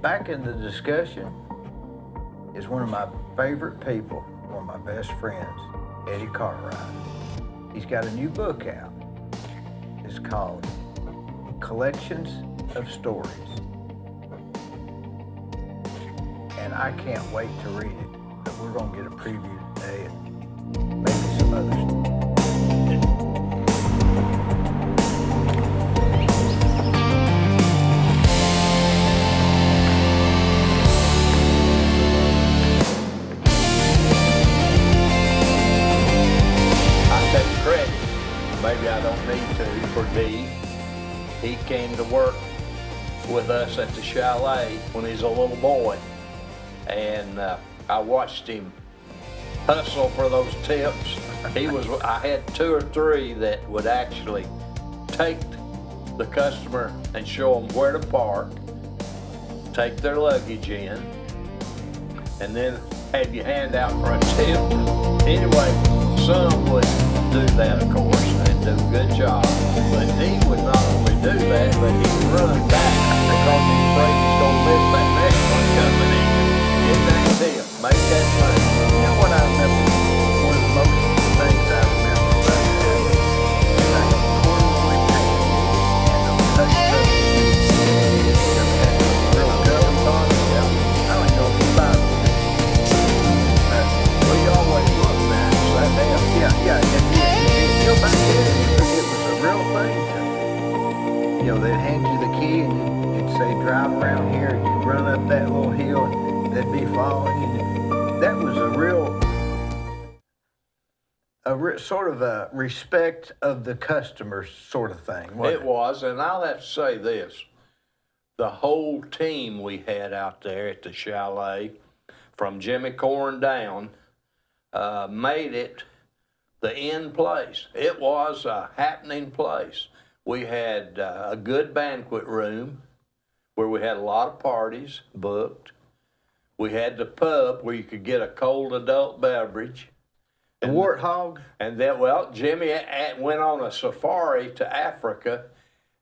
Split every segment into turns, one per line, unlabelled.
Back in the discussion is one of my favorite people, one of my best friends, Eddie Cartwright. He's got a new book out. It's called Collections of Stories. And I can't wait to read it, but we're going to get a preview today and maybe some other stuff.
Maybe I don't need to for Dee. He came to work with us at the chalet when he was a little boy. And I watched him hustle for those tips. I had 2 or 3 that would actually take the customer and show them where to park, take their luggage in, and then have your hand out for a tip. Anyway, some would do that, of course, and do a good job. But Dee would not only do that, but he'd run back because he's afraid he's going to miss that next one coming in. Get that tip, make that money.
You know what I remember? One of the most things I remember about that is like a corduroy pants and those touch ups. Real government on it. I don't know if you buy them.
Well, you always look nice. That damn.
Yeah. You know, back then, it was a real thing. You know, they'd hand you the key and you'd say, drive around here, and you'd run up that little hill and they'd be following you. That was a real sort of a respect of the customer sort of thing.
It was, and I'll have to say this. The whole team we had out there at the chalet, from Jimmy Corn down, made it the end place. It was a happening place. We had a good banquet room where we had a lot of parties booked. We had the pub where you could get a cold adult beverage.
The Warthog?
And then, well, Jimmy went on a safari to Africa,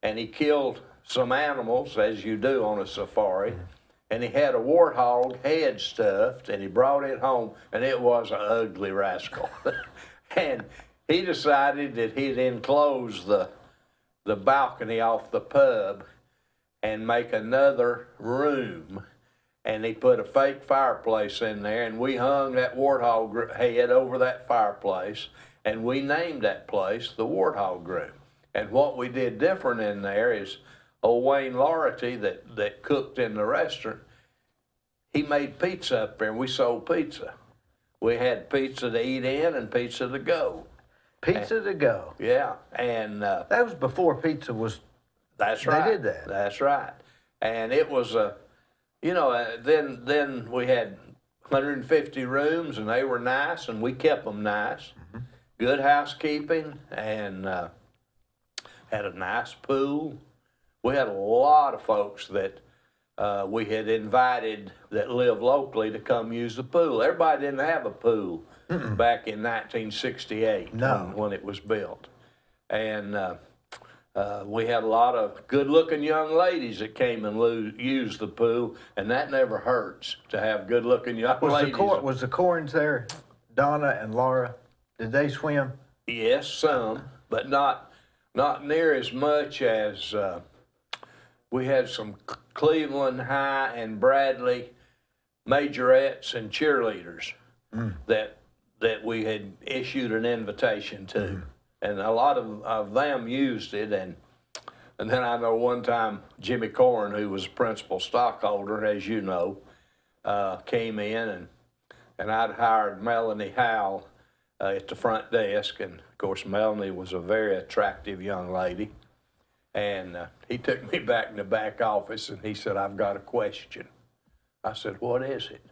and he killed some animals, as you do on a safari. Mm-hmm. And he had a warthog head stuffed, and he brought it home, and it was an ugly rascal. And he decided that he'd enclose the balcony off the pub and make another room. And he put a fake fireplace in there, and we hung that warthog head over that fireplace, and we named that place the Warthog Room. And what we did different in there is old Wayne Lority that cooked in the restaurant, he made pizza up there, and we sold pizza. We had pizza to eat in and pizza to go.
Pizza to go.
Yeah, and
that was before pizza was.
That's right.
They did that.
That's right, and it was then we had 150 rooms, and they were nice, and we kept them nice. Mm-hmm. Good housekeeping, and had a nice pool. We had a lot of folks that we had invited that live locally to come use the pool. Everybody didn't have a pool back in 1968 when it was built. And we had a lot of good-looking young ladies that came and used the pool, and that never hurts to have good-looking young ladies.
Was the Corns there, Donna and Laura? Did they swim?
Yes, some, but not near as much as we had some Cleveland High and Bradley majorettes and cheerleaders that we had issued an invitation to. Mm-hmm. And a lot of them used it. And then I know one time Jimmy Corn, who was principal stockholder, as you know, came in and I'd hired Melanie Howell at the front desk. And of course, Melanie was a very attractive young lady. And he took me back in the back office and he said, "I've got a question." I said, "What is it?"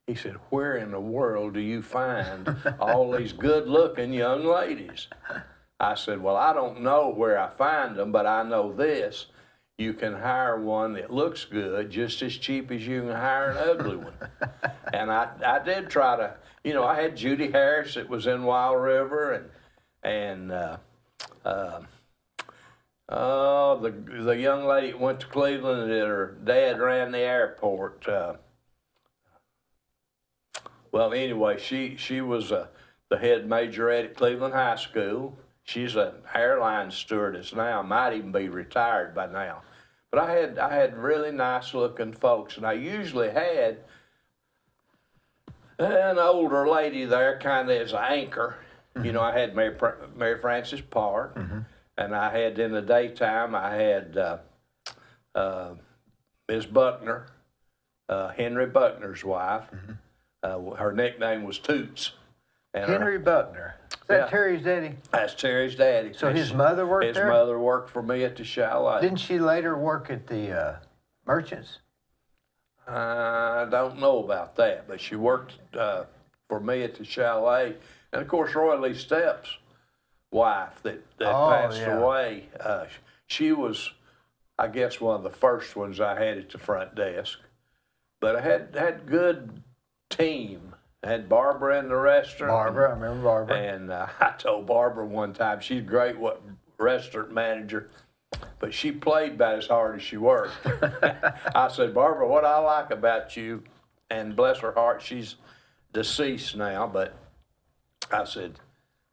He said, "Where in the world do you find all these good-looking young ladies?" I said, "Well, I don't know where I find them, but I know this. You can hire one that looks good just as cheap as you can hire an ugly one." And I did try to, I had Judy Harris that was in Wild River, and Oh, the young lady that went to Cleveland that her dad ran the airport. Well, anyway, she was the head majorette at Cleveland High School. She's an airline stewardess now, might even be retired by now. But I had really nice looking folks, and I usually had an older lady there kind of as an anchor. You know, I had Mary Frances Park, and I had in the daytime, I had Miss Buckner, Henry Buckner's wife. Her nickname was Toots. And
Henry Buckner. Is that Terry's daddy?
That's Terry's daddy.
So his mother worked there?
His mother worked for me at the chalet.
Didn't she later work at the Merchants?
I don't know about that, but she worked for me at the chalet. And of course, Roy Lee Stepp's wife that passed away, she was, I guess, one of the first ones I had at the front desk. But I had good team. I had Barbara in the restaurant.
Barbara, I remember Barbara.
And I told Barbara one time, she's great restaurant manager, but she played about as hard as she worked. I said, Barbara, what I like about you, and bless her heart, she's deceased now, but I said,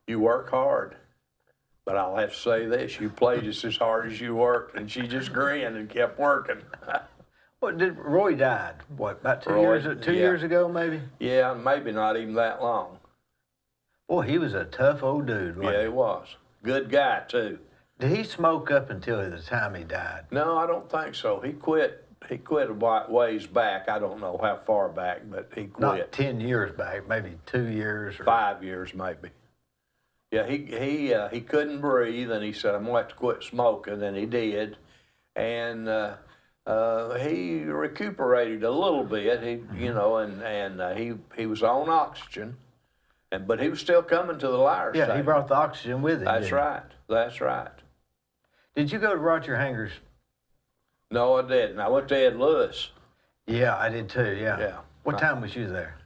you work hard, but I'll have to say this, you played just as hard as you worked. And she just grinned and kept working.
What did Roy died? What, about two
Roy,
years ago, maybe?
Yeah, maybe not even that long.
Boy, he was a tough old dude, wasn't
Yeah, he was. Good guy, too.
Did he smoke up until the time he died?
No, I don't think so. He quit a ways back. I don't know how far back, but he quit.
Not 10 years back, maybe 2 years. Or
5 years, maybe. Yeah, he couldn't breathe, and he said, I'm going to have to quit smoking, and he did. And he recuperated a little bit, he was on oxygen, but he was still coming to the Liars
Yeah,
table.
he brought the oxygen with him.
That's right.
Did you go to Roger Hanger's?
No, I didn't. I went to Ed Lewis.
Yeah, I did too, yeah.
Yeah.
What time was you there?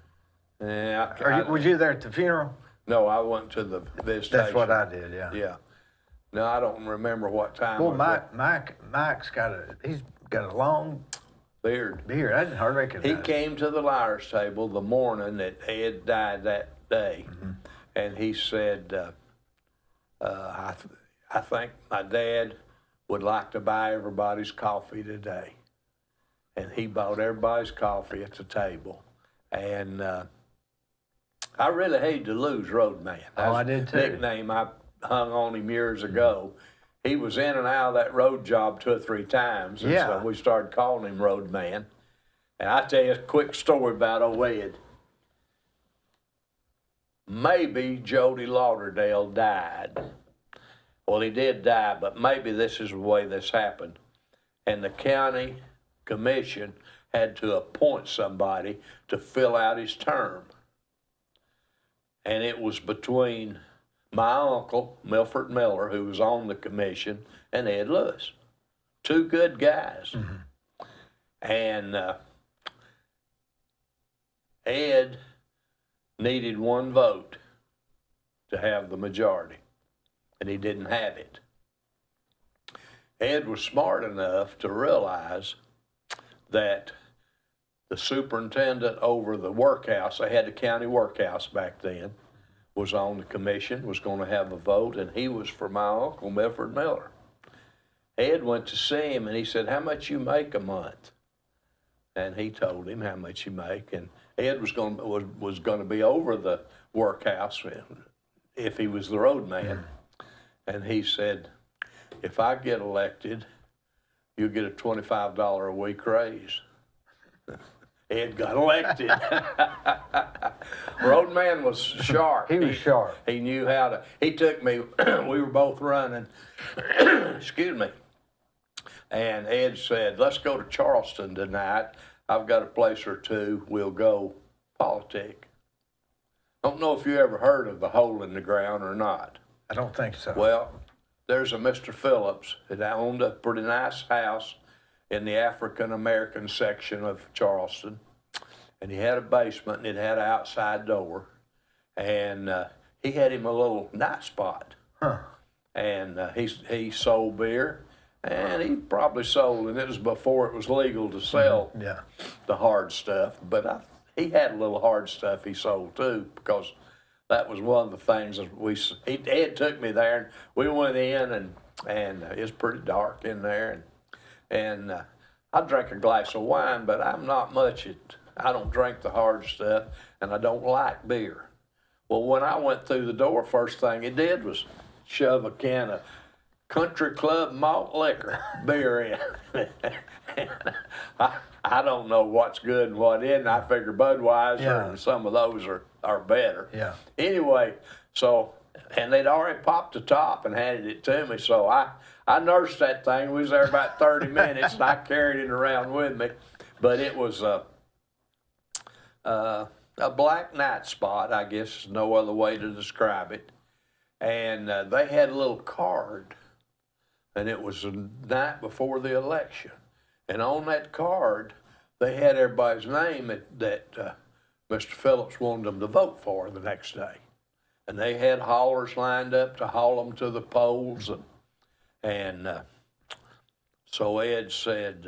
Yeah.
Was you there at the funeral?
No, I went to the visitation.
That's what I did, yeah.
Yeah. No, I don't remember what time.
Well, Mike's got a long
beard.
I didn't hardly recognize
He came to the Liars table the morning that Ed died that day, and he said, I think my dad would like to buy everybody's coffee today. And he bought everybody's coffee at the table. And I really hated to lose Roadman. That's
I did too.
Nickname I hung on him years ago. He was in and out of that road job 2 or 3 times. And so we started calling him Roadman. And I tell you a quick story about old Ed. Maybe Jody Lauderdale died. Well, he did die, but maybe this is the way this happened. And the county commission had to appoint somebody to fill out his term. And it was between my uncle, Milford Miller, who was on the commission, and Ed Lewis. 2 good guys. And Ed needed 1 vote to have the majority, and he didn't have it. Ed was smart enough to realize that the superintendent over the workhouse, they had the county workhouse back then, was on the commission, was going to have a vote, and he was for my uncle, Milford Miller. Ed went to see him, and he said, how much you make a month? And he told him how much he make, and Ed was going to be over the workhouse if he was the road man. And he said, if I get elected, you'll get a $25 a week raise. Ed got elected. Roadman was sharp.
He was sharp.
He knew how to. He took me. We were both running. Excuse me. And Ed said, "Let's go to Charleston tonight. I've got a place or two. We'll go politic." Don't know if you ever heard of the Hole in the Ground or not.
I don't think so.
Well, there's a Mr. Phillips that owned a pretty nice house in the African-American section of Charleston. And he had a basement, and it had an outside door. And he had him a little night spot.
Huh.
and he sold beer, and he probably sold, and it was before it was legal to sell the hard stuff, but he had a little hard stuff he sold too, because that was one of the things that Ed took me there, and we went in, and it was pretty dark in there, and I drank a glass of wine, but I'm not much I don't drink the hard stuff, and I don't like beer. Well, when I went through the door, first thing he did was shove a can of Country Club malt liquor beer in. I don't know what's good and what isn't. I figure Budweiser and some of those are better.
Yeah.
Anyway, and they'd already popped the top and handed it to me, so I nursed that thing. We was there about 30 minutes, and I carried it around with me. But it was a black night spot, I guess is no other way to describe it. And they had a little card, and it was the night before the election. And on that card, they had everybody's name that Mr. Phillips wanted them to vote for the next day. And they had haulers lined up to haul them to the polls. And so Ed said,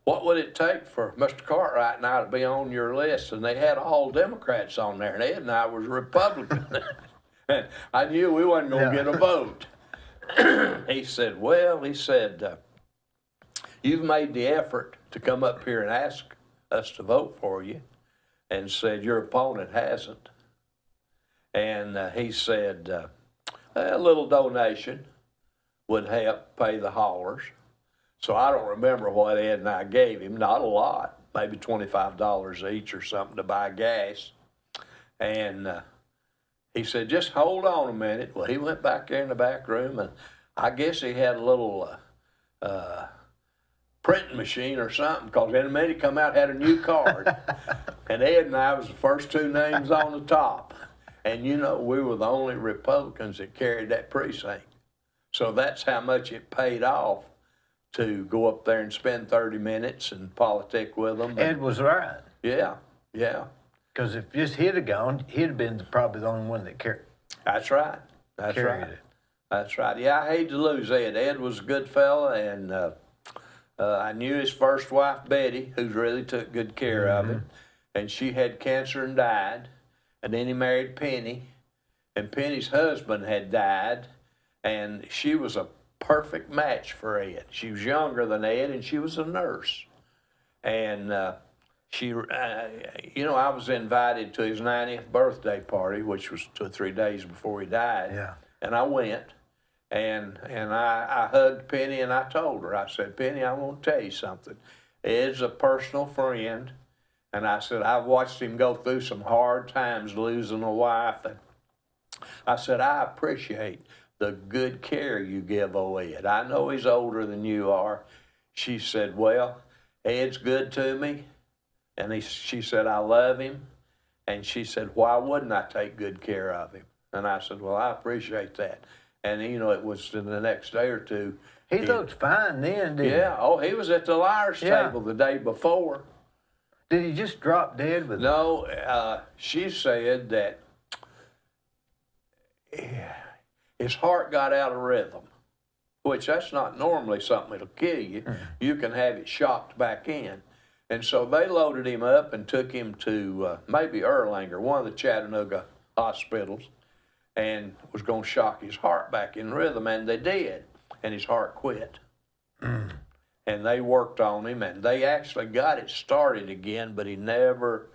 what would it take for Mr. Cartwright and I to be on your list? And they had all Democrats on there, and Ed and I was Republican. And I knew we wasn't going to get a vote. He said, you've made the effort to come up here and ask us to vote for you, and said your opponent hasn't. And he said a little donation would help pay the haulers. So I don't remember what Ed and I gave him, not a lot, maybe $25 each or something to buy gas. And he said, just hold on a minute. Well, he went back there in the back room, and I guess he had a little printing machine or something, because in a minute he come out, had a new card. And Ed and I was the first two names on the top. And we were the only Republicans that carried that precinct. So that's how much it paid off to go up there and spend 30 minutes and politic with them.
Ed was right.
Yeah.
Because if just he'd have gone, he'd have been probably the only one that carried.
That's right. It. That's right. Yeah, I hate to lose Ed. Ed was a good fella, and I knew his first wife, Betty, who really took good care of him, and she had cancer and died. And then he married Penny, and Penny's husband had died, and she was a perfect match for Ed. She was younger than Ed, and she was a nurse. And I was invited to his 90th birthday party, which was 2 or 3 days before he died.
Yeah.
And I went, and I hugged Penny, and I told her, I said, Penny, I want to tell you something. Ed's a personal friend. And I said, I've watched him go through some hard times losing a wife. And I said, I appreciate the good care you give Ed. I know he's older than you are. She said, well, Ed's good to me. And she said, I love him. And she said, why wouldn't I take good care of him? And I said, well, I appreciate that. And, it was in the next day or two.
He looked fine then, didn't he?
Yeah. Oh, he was at the liar's table the day before.
Did he just drop dead with
No, she said that his heart got out of rhythm, which that's not normally something that'll kill you. You can have it shocked back in. And so they loaded him up and took him to maybe Erlanger, one of the Chattanooga hospitals, and was going to shock his heart back in rhythm, and they did, and his heart quit. And they worked on him, and they actually got it started again, but he never,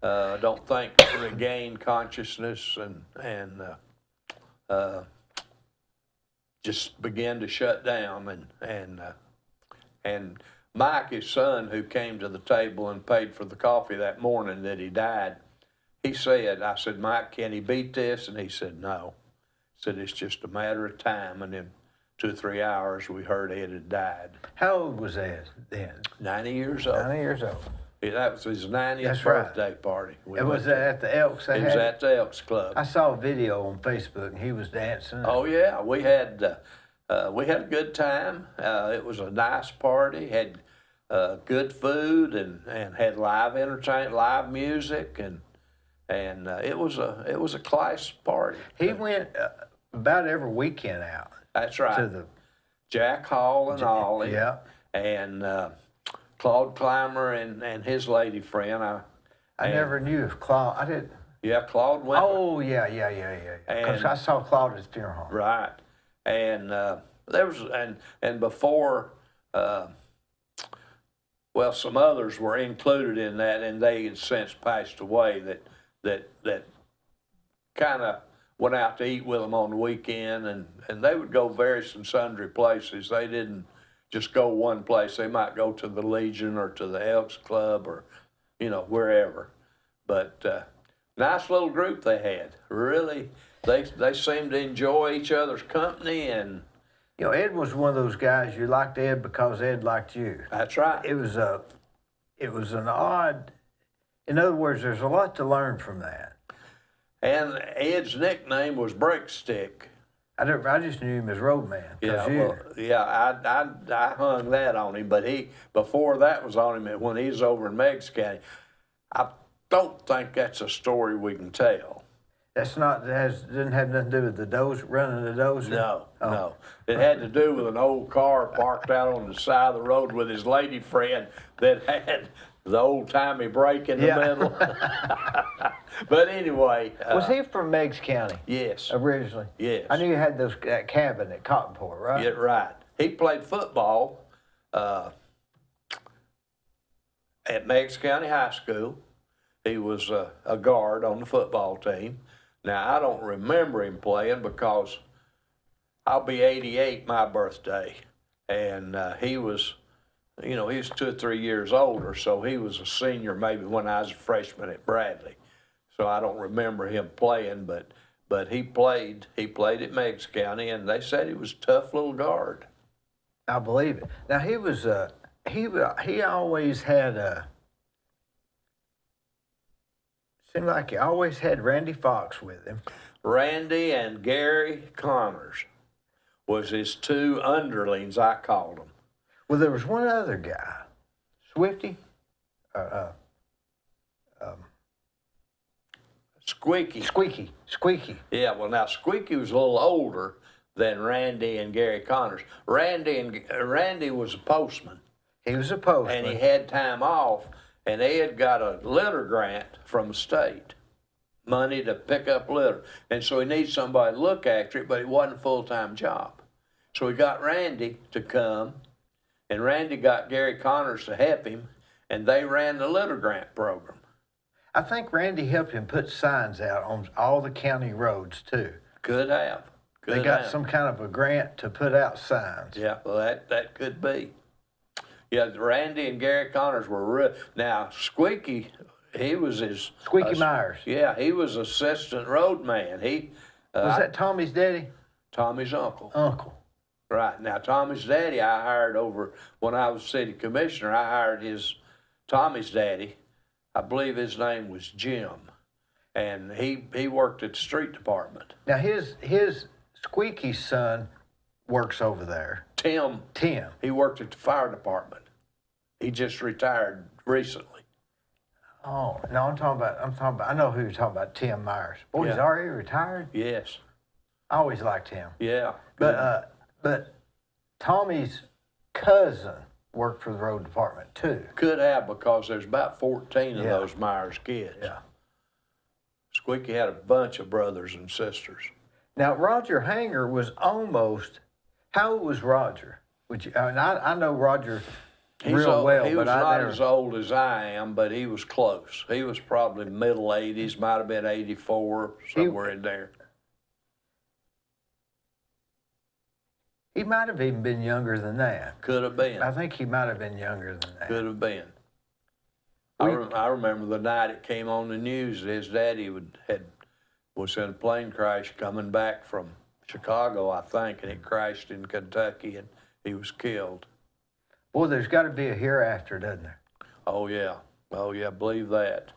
don't think, regained consciousness and just began to shut down. And Mike, his son, who came to the table and paid for the coffee that morning that he died, he said, I said, Mike, can he beat this? And he said, no. He said, it's just a matter of time. And then 2 or 3 hours, we heard Ed had died.
How old was Ed then?
90 years old.
90 years old.
Yeah, that was his 90th
That's
birthday party.
It was at the Elks.
It was at the Elks Club.
I saw a video on Facebook, and he was dancing.
Oh yeah, we had a good time. It was a nice party. Had good food and had live entertainment, live music, and it was a class party.
He went. about every weekend out.
That's right.
To the
Jack Hall and Ollie.
Yeah.
And Claude Clymer and his lady friend.
I never knew if Claude. I did.
Yeah, Claude went.
Oh yeah. Because I saw Claude at his funeral home.
Right. And there was and before. Well, some others were included in that, and they had since passed away. That kind of went out to eat with them on the weekend, and they would go various and sundry places. They didn't just go one place. They might go to the Legion or to the Elks Club or, wherever. But nice little group they had. Really, they seemed to enjoy each other's company and.
Ed was one of those guys you liked Ed because Ed liked you.
That's right.
It was an odd. In other words, there's a lot to learn from that.
And Ed's nickname was Breakstick.
I just knew him as Roadman.
I hung that on him, but before that was on him when he was over in Meigs County. I don't think that's a story we can tell.
That's not. Didn't have nothing to do with the dozer, running the dozer.
No. It had to do with an old car parked out on the side of the road with his lady friend that had the old-timey brake in the middle. But anyway.
Was he from Meigs County?
Yes.
Originally?
Yes.
I knew you had that cabin at Cottonport, right?
Yeah, right. He played football at Meigs County High School. He was a guard on the football team. Now, I don't remember him playing because I'll be 88 my birthday. And he was, he was 2 or 3 years older, so he was a senior maybe when I was a freshman at Bradley. So I don't remember him playing, but he played at Meigs County, and they said he was a tough little guard.
I believe it. Now, he was, he always had seemed like he always had Randy Fox with him.
Randy and Gary Connors was his 2 underlings, I called them.
Well, there was one other guy, Swifty. Squeaky.
Yeah, well, now Squeaky was a little older than Randy and Gary Connors. Randy was a postman.
He was a postman.
And he had time off. And Ed got a litter grant from the state, money to pick up litter. And so he needs somebody to look after it, but it wasn't a full-time job. So he got Randy to come, and Randy got Gary Connors to help him, and they ran the litter grant program.
I think Randy helped him put signs out on all the county roads, too.
Could have.
They got some kind of a grant to put out signs.
Yeah, well, that could be. Yeah, Randy and Gary Connors were real. Now, Squeaky, he was his...
Squeaky Myers.
Yeah, he was assistant roadman.
Was that Tommy's daddy?
Tommy's uncle.
Uncle.
Right. Now, Tommy's daddy I hired over, when I was city commissioner, I hired Tommy's daddy. I believe his name was Jim. And he worked at the street department.
Now, his Squeaky's son works over there.
Tim. He worked at the fire department. He just retired recently.
Oh, no, I'm talking about, I know who you're talking about, Tim Myers. Boy, he's already retired?
Yes.
I always liked him.
Yeah.
But Tommy's cousin worked for the road department, too.
Could have, because there's about 14 of those Myers kids.
Yeah.
Squeaky had a bunch of brothers and sisters.
Now, Roger Hanger was almost... How old was Roger? I know Roger real well,
he
but
was not as old as I am, but he was close. He was probably middle 80s, might have been 84, somewhere in there.
He might have even been younger than that.
Could have been.
I think he might have been younger than that.
Could have been. I remember the night it came on the news that his daddy was in a plane crash coming back from Chicago, I think, and it crashed in Kentucky, and he was killed.
Boy, there's got to be a hereafter, doesn't there?
Oh, yeah. Believe that.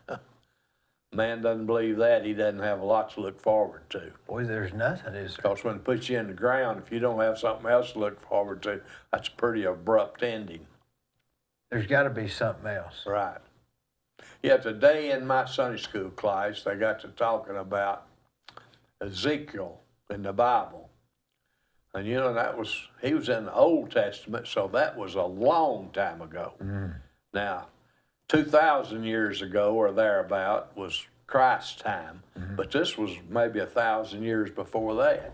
Man doesn't believe that, he doesn't have a lot to look forward to.
Boy, there's nothing, is there?
Because when it puts you in the ground, if you don't have something else to look forward to, that's a pretty abrupt ending.
There's got to be something else.
Right. Yeah, today in my Sunday school class, they got to talking about Ezekiel in the Bible. And you know, he was in the Old Testament, so that was a long time ago. Now, 2,000 years ago or thereabout was Christ's time, but this was maybe 1,000 years before that.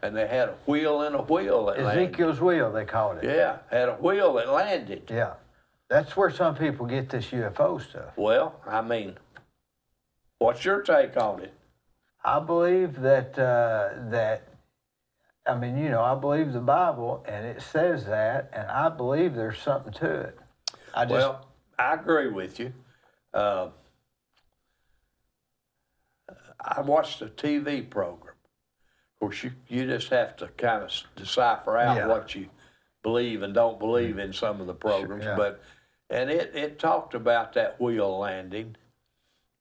And they had a wheel in a wheel that landed.
Ezekiel's wheel, they called it.
Yeah, had a wheel that landed.
Yeah. That's where some people get this UFO stuff.
Well, I mean, what's your take on it?
I believe that, I mean, you know, I believe the Bible, and it says that, and I believe there's something to it.
Well, I agree with you. I watched a TV program. Of course, you just have to kind of decipher out what you believe and don't believe in some of the programs. And it talked about that wheel landing,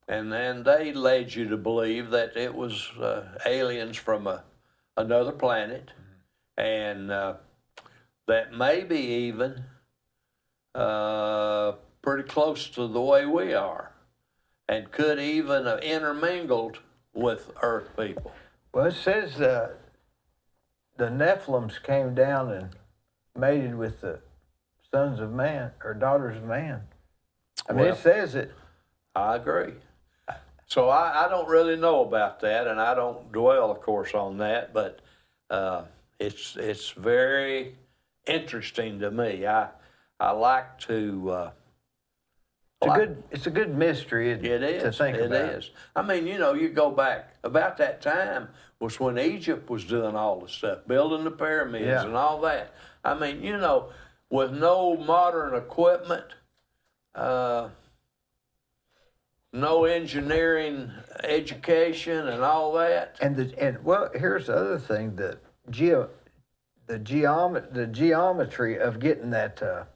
and then they led you to believe that it was aliens from another planet, and that maybe even pretty close to the way we are, and could even have intermingled with Earth people.
Well, it says the Nephilims came down and mated with the sons of man or daughters of man. I mean, it says it.
I agree. So I don't really know about that, and I don't dwell, of course, on that, but it's very interesting to me. I like to.
It's a good mystery.
It is.
To think about.
It is. I mean, you know, you go back about that time was when Egypt was doing all the stuff, building the pyramids and all that. I mean, you know, with no modern equipment, no engineering education and all that.
And well, here's the other thing: the geometry of getting that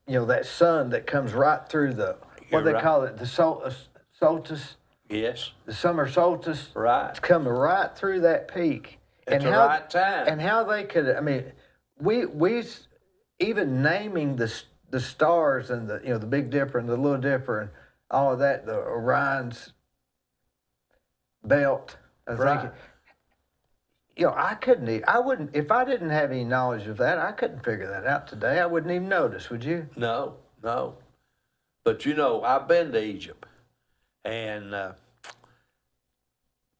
you know, that sun that comes right through the what they call it, the solstice.
Yes.
The summer solstice.
Right.
It's coming right through that peak.
At the right time.
And how they could, I mean, we even naming the stars and the, you know, the Big Dipper and the Little Dipper and all of that, the Orion's belt. I think, you know, I wouldn't, if I didn't have any knowledge of that, I couldn't figure that out today. I wouldn't even notice, would you?
No. But you know, I've been to Egypt, and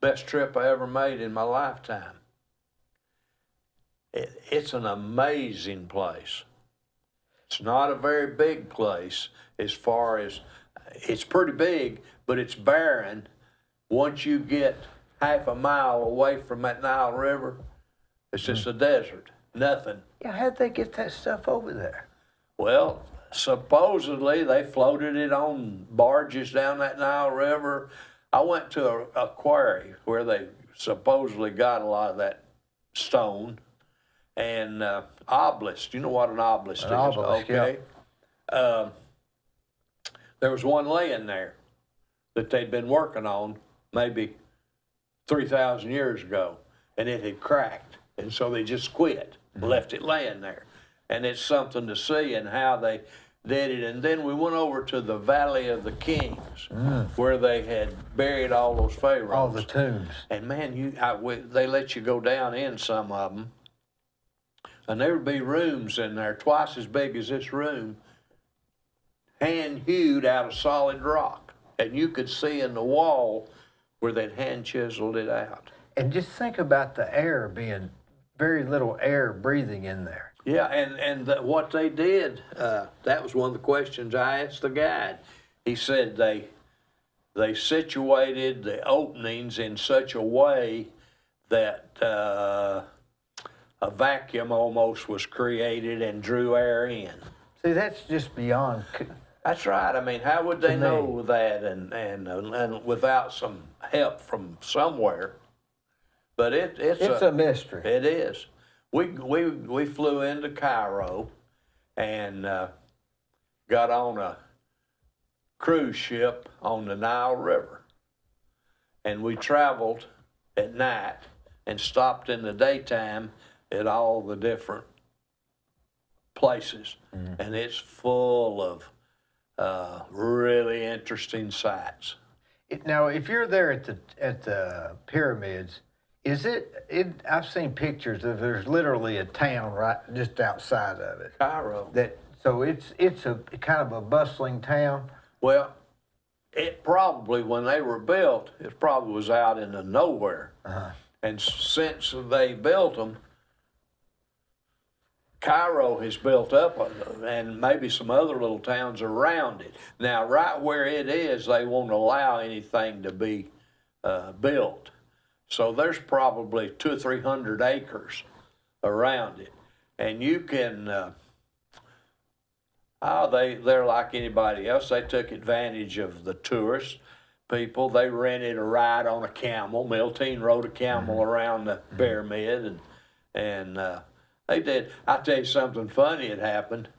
best trip I ever made in my lifetime. It's an amazing place. It's not a very big place as far as, it's pretty big, but it's barren. Once you get half a mile away from that Nile River, it's just a desert, nothing.
Yeah, how'd they get that stuff over there?
Well, supposedly they floated it on barges down that Nile River. I went to a quarry where they supposedly got a lot of that stone. And obelisk, you know what an obelisk is?
Obelisk,
okay. Yeah. There was one laying there that they'd been working on maybe 3,000 years ago, and it had cracked. And so they just quit, left it laying there. And it's something to see and how they did it. And then we went over to the Valley of the Kings, where they had buried all those pharaohs.
All the tombs.
And man, they let you go down in some of them. And there would be rooms in there twice as big as this room, hand-hewed out of solid rock. And you could see in the wall where they'd hand-chiseled it out.
And just think about the air being very little air breathing in there.
Yeah, and what they did, that was one of the questions I asked the guide. He said they situated the openings in such a way that a vacuum almost was created and drew air in.
See, that's just beyond.
That's right. I mean, how would they know that and without some help from somewhere? But it's
a mystery.
It is. We flew into Cairo and got on a cruise ship on the Nile River, and we traveled at night and stopped in the daytime at all the different places, and it's full of really interesting sights.
Now, if you're there at the pyramids, I've seen pictures of there's literally a town right just outside of it.
Cairo.
So it's a kind of a bustling town.
Well, it probably, when they were built, it probably was out in the nowhere.
Uh-huh.
And since they built them, Cairo has built up, and maybe some other little towns around it. Now, right where it is, they won't allow anything to be built. So there's probably 200 or 300 acres around it. And you can, they're like anybody else. They took advantage of the tourist people. They rented a ride on a camel. Milteen rode a camel around the pyramid, and they did. I'll tell you something funny had happened.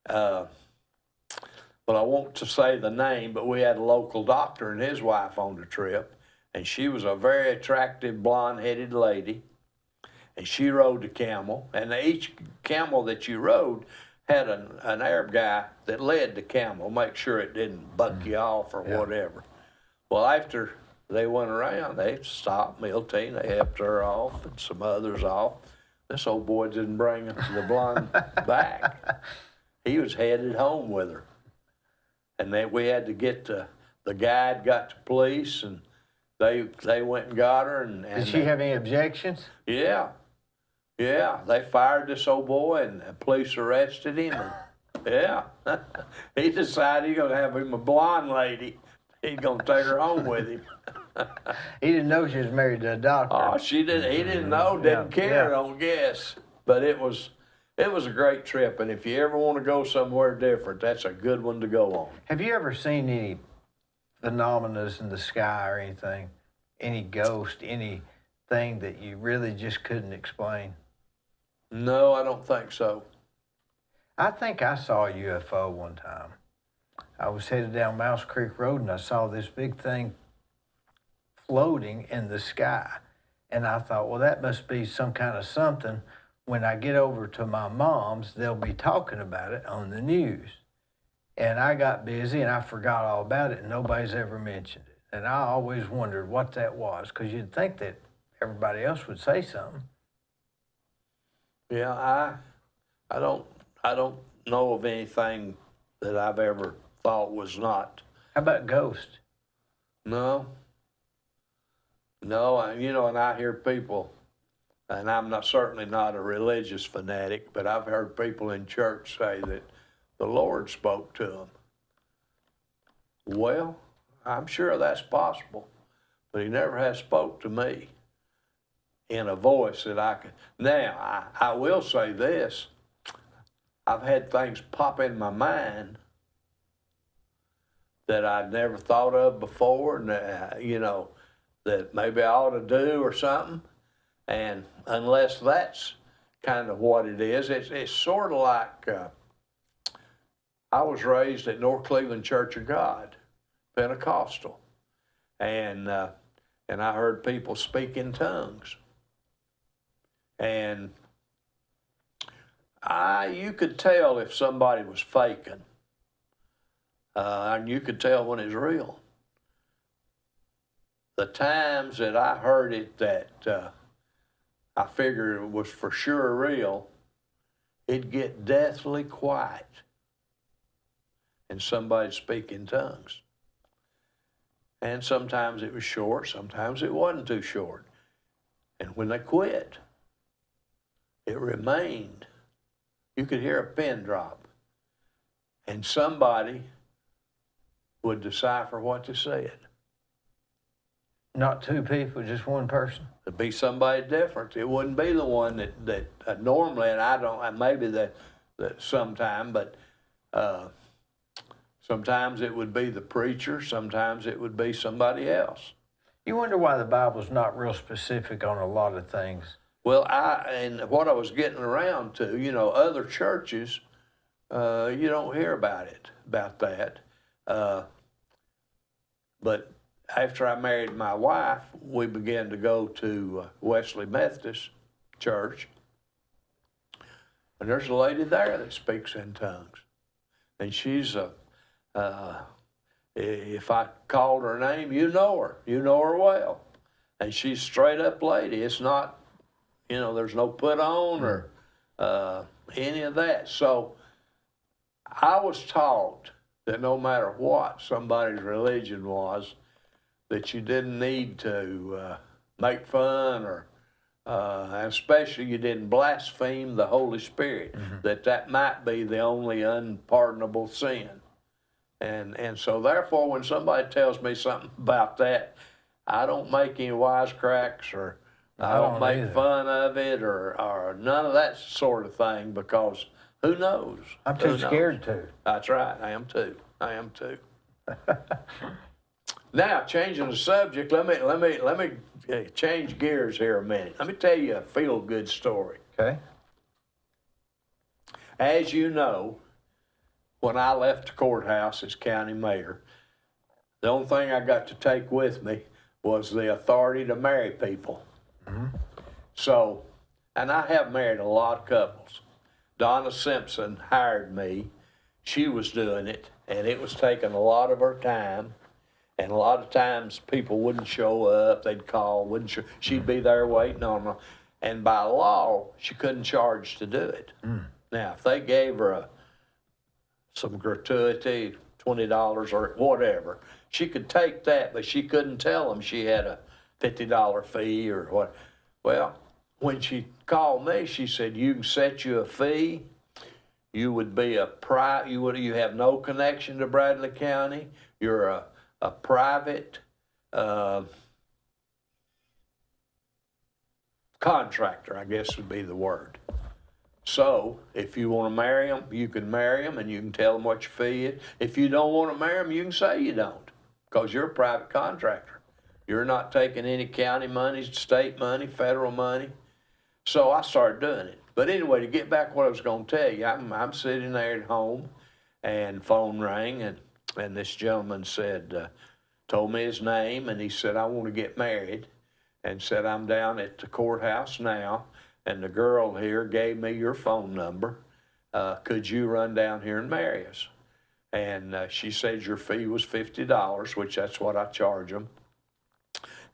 Well, I won't to say the name, but we had a local doctor and his wife on the trip, and she was a very attractive blonde-headed lady, and she rode the camel, and each camel that you rode had an Arab guy that led the camel, make sure it didn't buck you off or whatever. Well, after they went around, they stopped Milteen, they helped her off and some others off. This old boy didn't bring the blonde back. He was headed home with her. And then we had to get the guide got the police, and they went and got her. And
Did she have any objections?
Yeah. Yeah, they fired this old boy, and the police arrested him. And, yeah. He decided he's going to have him a blonde lady. He's going to take her home with him.
He didn't know she was married to a doctor.
Oh, he didn't know, didn't care, I don't guess. But it was a great trip, and if you ever want to go somewhere different, that's a good one to go on.
Have you ever seen any phenomena in the sky or anything? Any ghost, anything that you really just couldn't explain?
No, I don't think so.
I think I saw a UFO one time. I was headed down Mouse Creek Road, and I saw this big thing floating in the sky. And I thought, well, that must be some kind of something. When I get over to my mom's, they'll be talking about it on the news. And I got busy, and I forgot all about it, and nobody's ever mentioned it. And I always wondered what that was, because you'd think that everybody else would say something.
Yeah, I don't know of anything that I've ever thought was not.
How about ghosts?
No, and I hear people, and I'm certainly not a religious fanatic, but I've heard people in church say that the Lord spoke to them. Well, I'm sure that's possible, but he never has spoke to me in a voice that I could. Now, I will say this. I've had things pop in my mind that I'd never thought of before, and, that maybe I ought to do or something. And unless that's kind of what it is, it's sort of like I was raised at North Cleveland Church of God, Pentecostal. And I heard people speak in tongues. And you could tell if somebody was faking. And you could tell when it's real. The times that I heard it that I figured it was for sure real, it'd get deathly quiet and somebody'd speak in tongues. And sometimes it was short, sometimes it wasn't too short. And when they quit, it remained. You could hear a pin drop, and somebody would decipher what they said.
Not two people, just one person?
It'd be somebody different. It wouldn't be the one that normally, and I don't, maybe that sometime, but sometimes it would be the preacher, sometimes it would be somebody else.
You wonder why the Bible's not real specific on a lot of things.
Well, and what I was getting around to, other churches, you don't hear about that. But after I married my wife, we began to go to Wesley Methodist Church. And there's a lady there that speaks in tongues. And she's if I called her name, you know her well. And she's a straight up lady. It's not, there's no put on or any of that. So I was taught that no matter what somebody's religion was, that you didn't need to make fun or, and especially you didn't blaspheme the Holy Spirit, that might be the only unpardonable sin. And so therefore, when somebody tells me something about that, I don't make any wisecracks or I don't make fun of it or none of that sort of thing, because who knows?
I'm too scared to.
That's right. I am too. Now, changing the subject, let me change gears here a minute. Let me tell you a feel-good story.
Okay.
As you know, when I left the courthouse as county mayor, the only thing I got to take with me was the authority to marry people. So, and I have married a lot of couples. Donna Simpson hired me. She was doing it, and it was taking a lot of her time. And a lot of times people wouldn't show up. They'd call, wouldn't show. She'd be there waiting on them. And by law, she couldn't charge to do it. Now, if they gave her some gratuity, $20 or whatever, she could take that, but she couldn't tell them she had a $50 fee or what. Well, when she called me, she said, you can set you a fee. You would be you have no connection to Bradley County. You're a private contractor, I guess would be the word. So if you want to marry them, you can marry them and you can tell them what your fee is. If you don't want to marry them, you can say you don't, because you're a private contractor. You're not taking any county money, state money, federal money. So I started doing it. But anyway, to get back to what I was going to tell you, I'm sitting there at home and phone rang and this gentleman said, told me his name, and he said, I want to get married, and said, I'm down at the courthouse now, and the girl here gave me your phone number. Could you run down here and marry us? And she said your fee was $50, which that's what I charge them.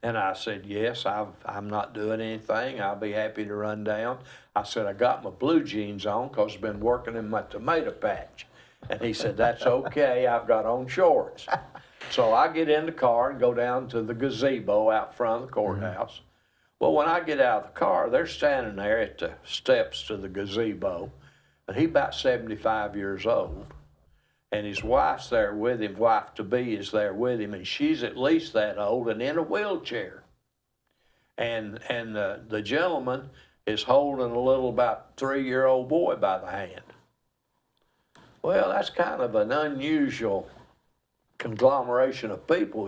And I said, yes, I'm not doing anything. I'll be happy to run down. I said, I got my blue jeans on because I've been working in my tomato patch. And he said, that's okay, I've got on shorts. So I get in the car and go down to the gazebo out front of the courthouse. Well, when I get out of the car, they're standing there at the steps to the gazebo. And he's about 75 years old. And his wife's there with him, wife-to-be is there with him, and she's at least that old and in a wheelchair. And the gentleman is holding a little about 3-year-old boy by the hand. Well, that's kind of an unusual conglomeration of people,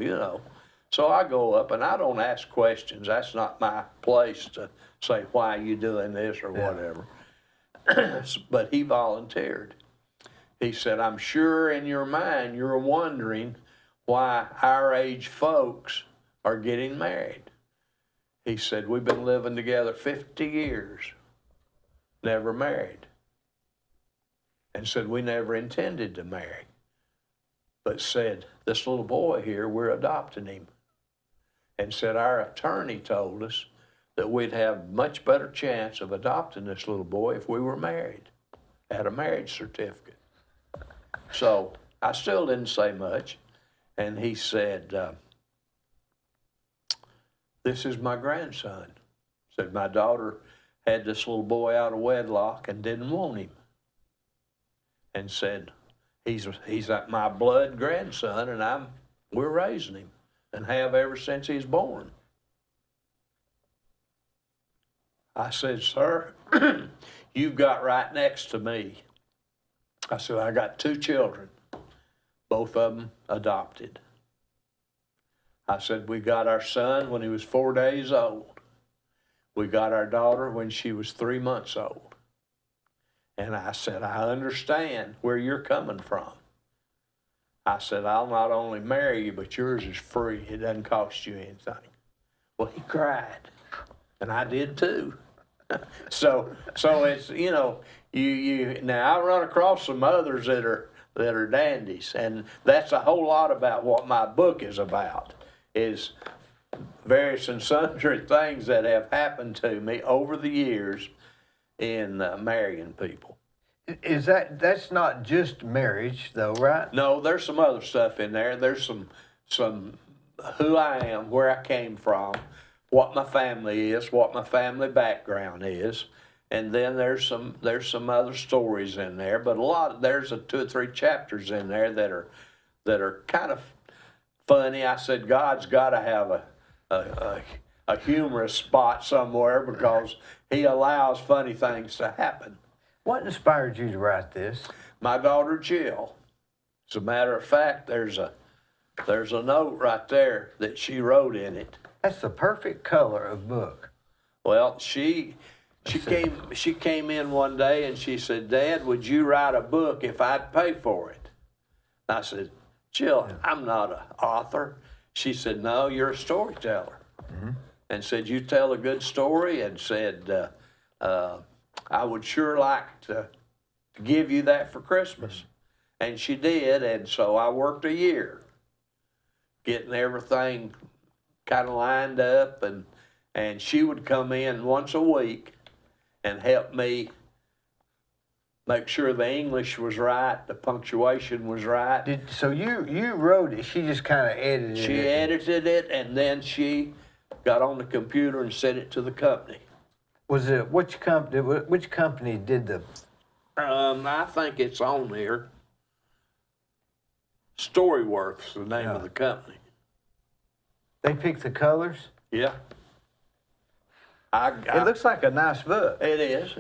So I go up, and I don't ask questions. That's not my place to say, why are you doing this or whatever. But he volunteered. He said, I'm sure in your mind you're wondering why our age folks are getting married. He said, we've been living together 50 years, never married. And said, we never intended to marry. But said, this little boy here, we're adopting him. And said, our attorney told us that we'd have much better chance of adopting this little boy if we were married, had a marriage certificate. So I still didn't say much. And he said, this is my grandson. Said, my daughter had this little boy out of wedlock and didn't want him. And said, he's like my blood grandson, and we're raising him and have ever since he's born. I said, sir, you've got right next to me. I said, I got 2 children, both of them adopted. I said, we got our son when he was 4 days old. We got our daughter when she was 3 months old. And I said, I understand where you're coming from. I said, I'll not only marry you, but yours is free. It doesn't cost you anything. Well, he cried, and I did too. So it's, now I run across some others that are dandies, and that's a whole lot about what my book is about, is various and sundry things that have happened to me over the years in marrying people.
That's not just marriage though, right?
No, there's some other stuff in there. There's some who I am, where I came from, what my family is, what my family background is, and then there's some other stories in there. But there's 2 or 3 chapters in there that are kind of funny. I said God's got to have a humorous spot somewhere because He allows funny things to happen.
What inspired you to write this?
My daughter Jill. As a matter of fact, there's a note right there that she wrote in it.
That's the perfect color of book.
Well, she came in one day and she said, "Dad, would you write a book if I'd pay for it?" And I said, "Jill, I'm not an author." She said, "No, you're a storyteller." Mm-hmm. And said, "You tell a good story," and said, "I would sure like to give you that for Christmas." Mm-hmm. And she did, and so I worked a year getting everything kind of lined up, and she would come in once a week and help me make sure the English was right, the punctuation was right.
So you wrote it, she just kind of edited it?
She edited it, and then she got on the computer and sent it to the company.
Was it, which company did the...
I think it's on here. Storyworth's the name of the company.
They picked the colors?
Yeah.
It looks like a nice book.
It is.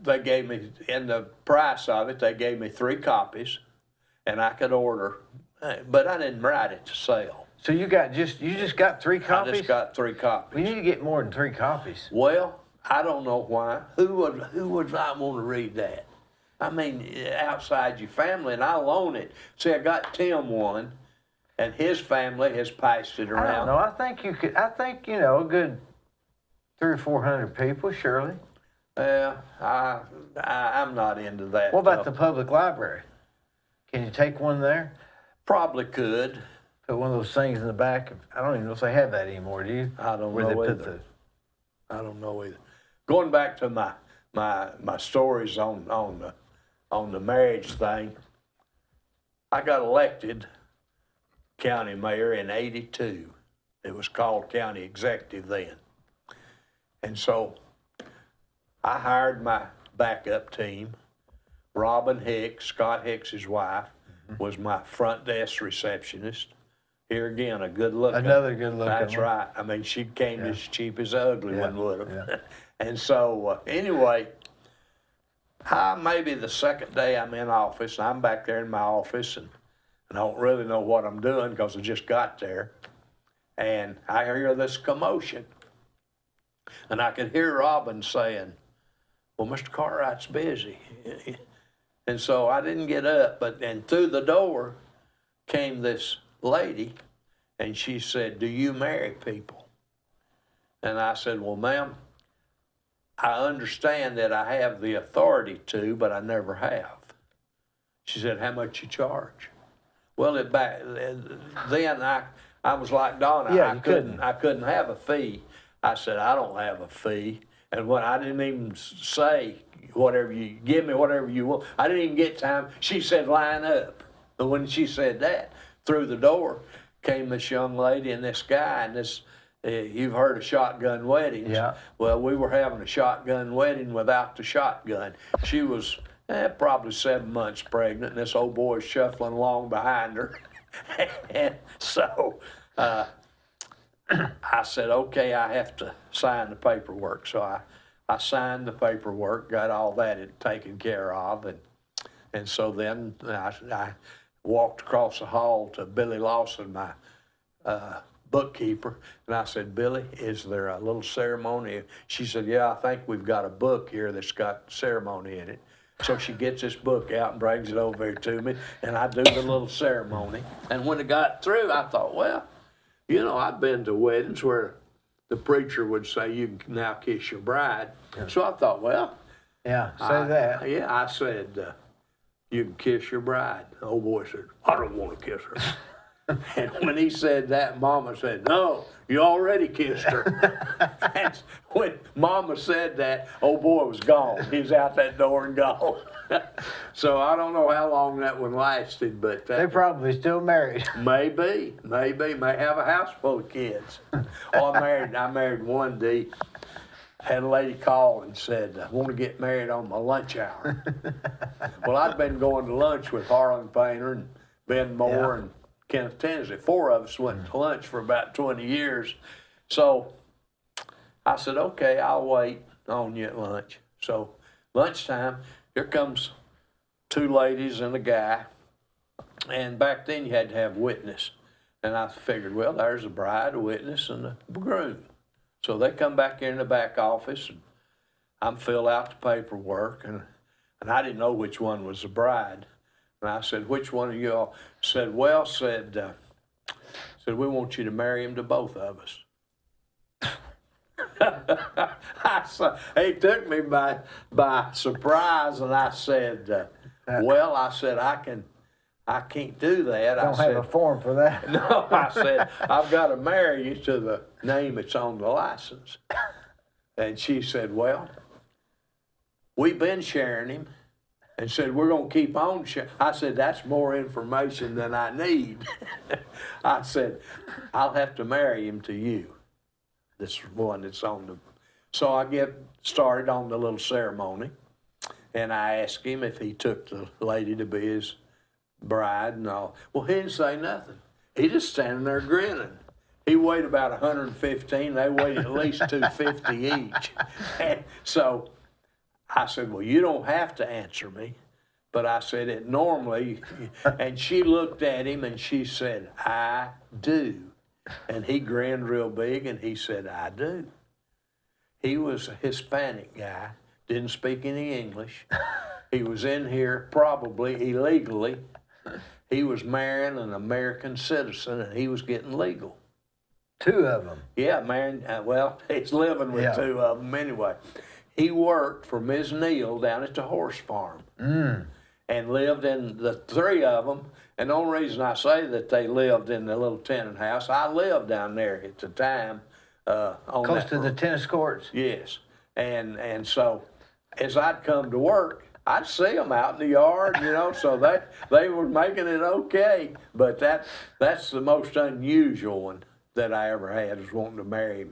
They gave me, in the price of it, they gave me 3 copies, and I could order, but I didn't write it to sell.
So you just got 3 copies?
I just got 3 copies.
We need to get more than 3 copies.
Well, I don't know why. Who would not want to read that? I mean, outside your family, and I'll own it. See, I got Tim one, and his family has passed it around.
I don't know. I think you could. I think a good 300 or 400 people, surely.
Yeah, I'm not into that.
What about the public library? Can you take one there?
Probably could.
Put one of those things in the back. I don't even know if they have that anymore. Do you?
I don't know either. I don't know either. Going back to my stories on the marriage thing, I got elected county mayor in '82. It was called county executive then. And so I hired my backup team. Robin Hicks, Scott Hicks's wife, was my front desk receptionist. Here again, a good looking.
Another good looking.
That's
one.
right. I mean, she came as cheap as the ugly one would have.
Yeah.
And so, anyway, maybe the second day I'm in office, and I'm back there in my office, and I don't really know what I'm doing because I just got there. And I hear this commotion. And I could hear Robin saying, "Well, Mr. Cartwright's busy." And so I didn't get up, and through the door came this lady, and she said, "Do you marry people?" And I said, "Well, ma'am, I understand that I have the authority to, but I never have." She said, "How much you charge?" Well, then I was like Donna.
Yeah,
I couldn't have a fee. I said, "I don't have a fee." And when I didn't even say give me whatever you want. I didn't even get time. She said, "Line up." And when she said that, through the door came this young lady and this guy, and this, you've heard of shotgun weddings.
Yeah.
Well, we were having a shotgun wedding without the shotgun. She was probably 7 months pregnant, and this old boy was shuffling along behind her. And so I said, "Okay, I have to sign the paperwork." So I signed the paperwork, got all that taken care of, and so then I walked across the hall to Billy Lawson, my bookkeeper, and I said, "Billy, is there a little ceremony?" She said, "Yeah, I think we've got a book here that's got ceremony in it." So she gets this book out and brings it over here to me, and I do the little ceremony. And when it got through, I thought, well, I've been to weddings where the preacher would say, "You can now kiss your bride." Yeah. So I thought, well.
Yeah, that.
Yeah, I said, "You can kiss your bride." The old boy said, "I don't want to kiss her." And when he said that, Mama said, "No, you already kissed her." And when Mama said that, old boy was gone. He was out that door and gone. So I don't know how long that one lasted, but
They're probably still married.
Maybe, may have a house full of kids. Oh, I married one day. Had a lady call and said, "I want to get married on my lunch hour." Well, I'd been going to lunch with Harlan Painter and Ben Moore and Kenneth Tinsley. 4 of us went to lunch for about 20 years. So I said, "Okay, I'll wait on you at lunch." So lunchtime, here comes 2 ladies and a guy. And back then you had to have witness. And I figured, well, there's a bride, a witness, and a groom. So they come back in the back office, and I'm fill out the paperwork, and I didn't know which one was the bride. And I said, "Which one of y'all?" Said, "Well," said, "we want you to marry him to both of us." It took me by surprise, and I said, "Well," I said, I can't do that."
Don't have a form for that.
No, I said, "I've got to marry you to the name that's on the license." And she said, "Well, we've been sharing him," and said, "We're going to keep on sharing." I said, "That's more information than I need." I said, "I'll have to marry him to you, this one that's on the..." So I get started on the little ceremony, and I asked him if he took the lady to be his bride and all. Well, he didn't say nothing. He just standing there grinning. He weighed about 115. They weighed at least 250 each. And so I said, "Well, you don't have to answer me." But I said, "It normally..." And she looked at him and she said, "I do." And he grinned real big and he said, "I do." He was a Hispanic guy, didn't speak any English. He was in here probably illegally. He was marrying an American citizen, and he was getting legal.
2 of them.
Yeah, marrying, well, he's living with 2 of them anyway. He worked for Ms. Neal down at the horse farm and lived in the 3 of them. And the only reason I say that they lived in the little tenant house, I lived down there at the time. On
Close to the tennis courts?
Yes. And so as I'd come to work, I'd see them out in the yard, so they were making it okay. But that's the most unusual one that I ever had, was wanting to marry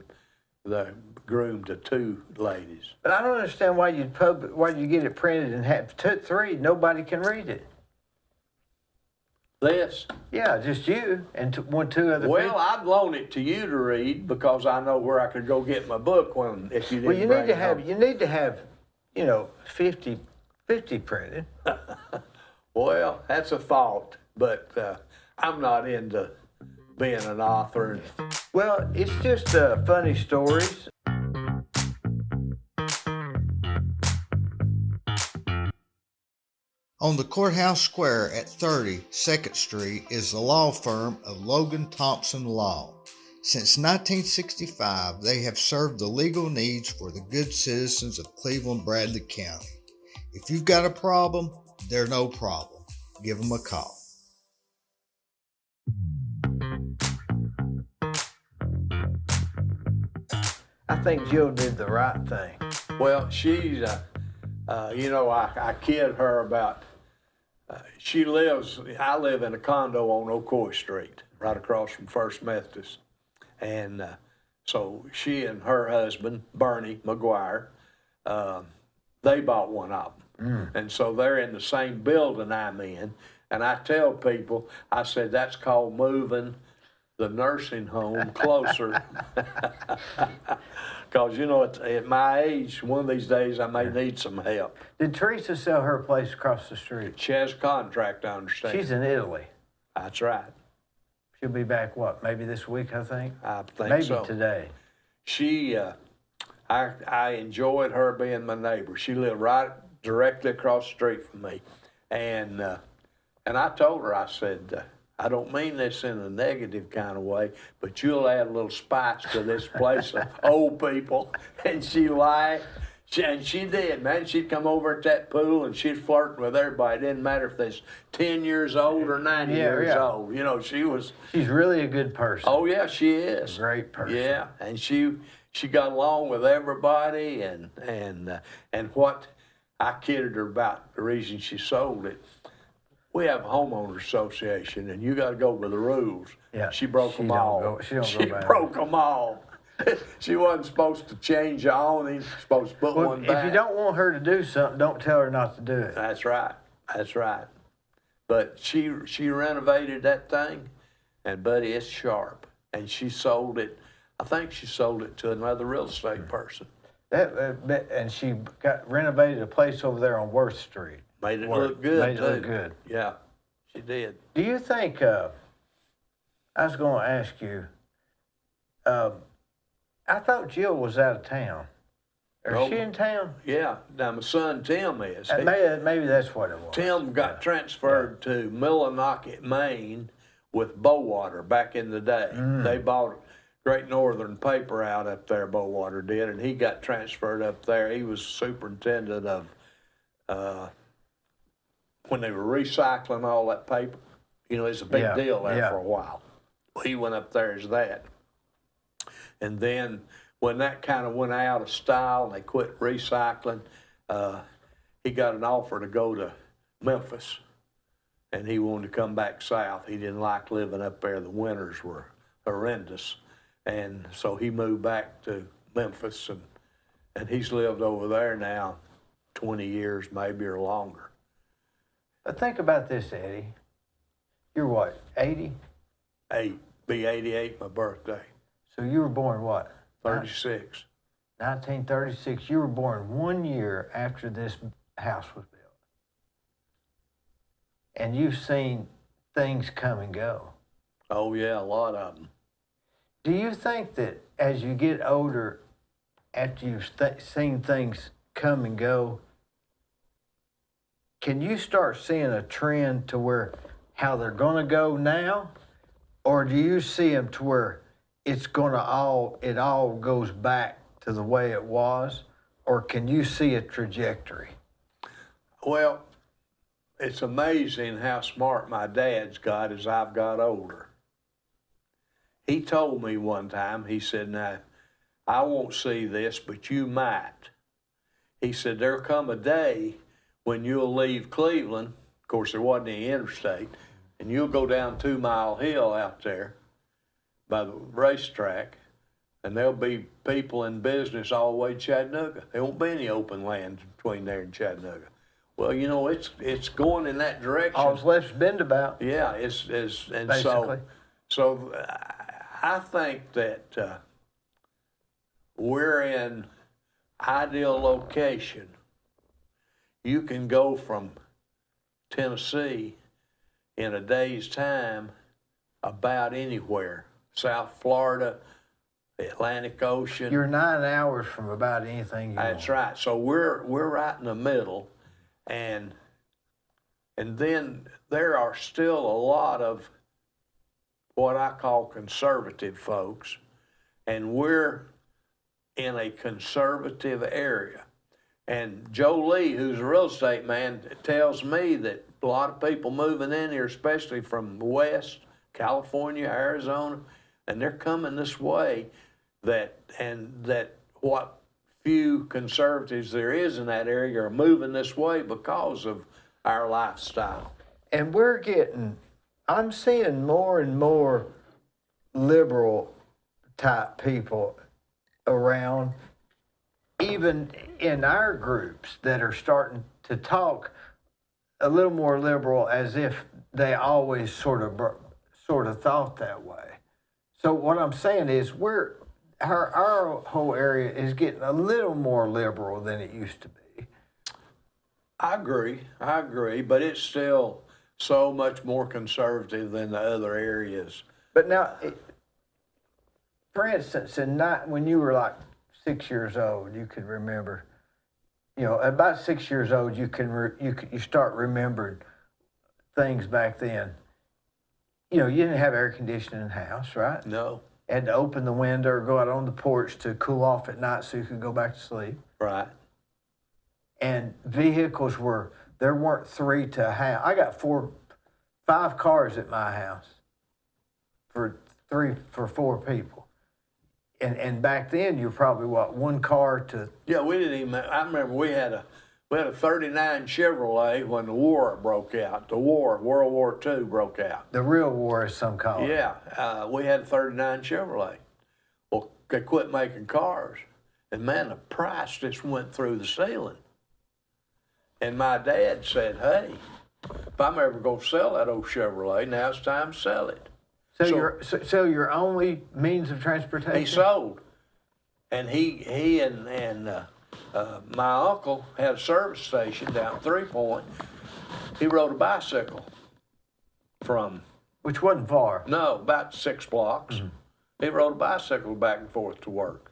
the groom to 2 ladies.
But I don't understand why you get it printed and have 3. Nobody can read it.
This?
Yeah, just you and 2 other people.
Well, I'd loan it to you to read because I know where I could go get my book if you didn't.
Well, you need to have 50 printed.
Well, that's a thought, but I'm not into being an author.
Well, it's just funny stories.
On the courthouse square at 30 2nd Street is the law firm of Logan Thompson Law. Since 1965, they have served the legal needs for the good citizens of Cleveland-Bradley County. If you've got a problem, they're no problem. Give them a call.
I think Jill did the right thing.
Well, she's, I kid her about, I live in a condo on Ocoee Street, right across from First Methodist. And so she and her husband, Bernie McGuire, they bought one of them. And so they're in the same building I'm in. And I tell people, I said, that's called moving the nursing home closer. Because, at my age, one of these days I may need some help.
Did Teresa sell her place across the street?
She has a contract, I understand.
She's in Italy.
That's right.
She'll be back, maybe this week, I think?
I think
maybe
so.
Maybe today.
She, I enjoyed her being my neighbor. She lived right directly across the street from me. And I told her, I said, I don't mean this in a negative kind of way, but you'll add a little spice to this place of old people. And she laughed. And she did, man. She'd come over at that pool and she'd flirt with everybody. It didn't matter if they's 10 years old or 90 years old. You know, she was.
She's really a good person.
Oh yeah, she is.
A great person.
Yeah, and she got along with everybody, and what I kidded her about the reason she sold it. We have a homeowners association, and you got to go with the rules.
Yeah,
She broke them all.
She don't go back.
broke them all. She wasn't supposed to change the awning. She's supposed to put one back.
If you don't want her to do something, don't tell her not to do it.
That's right. That's right. But she renovated that thing, and buddy, it's sharp. And she sold it. I think she sold it to another real estate person.
And she renovated a place over there on Worth Street.
Made it look good.
Made it look good.
Yeah, she did.
Do you think? I was going to ask you. I thought Jill was out of town. Is she in town?
Yeah. Now my son Tim is.
Maybe that's what it was.
Tim got transferred to Millinocket, Maine, with Bowater back in the day. They bought Great Northern Paper out up there. Bowater did, and he got transferred up there. He was superintendent of when they were recycling all that paper. You know, it's a big deal there for a while. He went up there as that. And then when that kind of went out of style and they quit recycling, he got an offer to go to Memphis, and he wanted to come back south. He didn't like living up there. The winters were horrendous. And so he moved back to Memphis, and he's lived over there now 20 years maybe or longer.
But think about this, Eddie. You're what, 80?
Be 88 my birthday.
So you were born what?
36.
1936. You were born 1 year after this house was built. And you've seen things come and go.
Oh yeah, a lot of them.
Do you think that as you get older, after you've seen things come and go, can you start seeing a trend to where how they're going to go now? Or do you see them to where it all goes back to the way it was? Or can you see a trajectory?
Well, it's amazing how smart my dad's got as I've got older. He told me one time, he said, now, I won't see this, but you might. He said, there'll come a day when you'll leave Cleveland, of course there wasn't any interstate, and you'll go down 2 Mile Hill out there by the racetrack, and there'll be people in business all the way to Chattanooga. There won't be any open land between there and Chattanooga. Well, you know, it's going in that direction.
All that's left's been about.
Yeah, and
basically.
So I think that we're in ideal location. You can go from Tennessee in a day's time about anywhere. South Florida, the Atlantic Ocean.
You're 9 hours from about anything you
That's
want.
right. So we're right in the middle, and then there are still a lot of what I call conservative folks, and we're in a conservative area. And Joe Lee, who's a real estate man, tells me that a lot of people moving in here, especially from the West, California, Arizona, and they're coming this way, that what few conservatives there is in that area are moving this way because of our lifestyle.
And I'm seeing more and more liberal type people around, even in our groups, that are starting to talk a little more liberal, as if they always sort of thought that way. So what I'm saying is our whole area is getting a little more liberal than it used to be.
I agree, but it's still so much more conservative than the other areas.
But now, for instance, when you were like 6 years old, you could remember, about 6 years old, you start remembering things back then. You didn't have air conditioning in the house, right?
No.
Had to open the window or go out on the porch to cool off at night so you could go back to sleep.
Right.
and vehicles there weren't three to a house. I got 5 cars at my house for 4 people. And back then, you're probably, one car to...
Yeah, we didn't even, I remember we had a 39 Chevrolet when the war broke out. World War II broke out.
The real war, as some call it.
Yeah, we had a 39 Chevrolet. Well, they quit making cars. And man, the price just went through the ceiling. And my dad said, hey, if I'm ever going to sell that old Chevrolet, now it's time to sell it.
So your only means of transportation?
He sold. And he and my uncle had a service station down 3 Point. He rode a bicycle from...
Which wasn't far.
No, about 6 blocks. Mm-hmm. He rode a bicycle back and forth to work.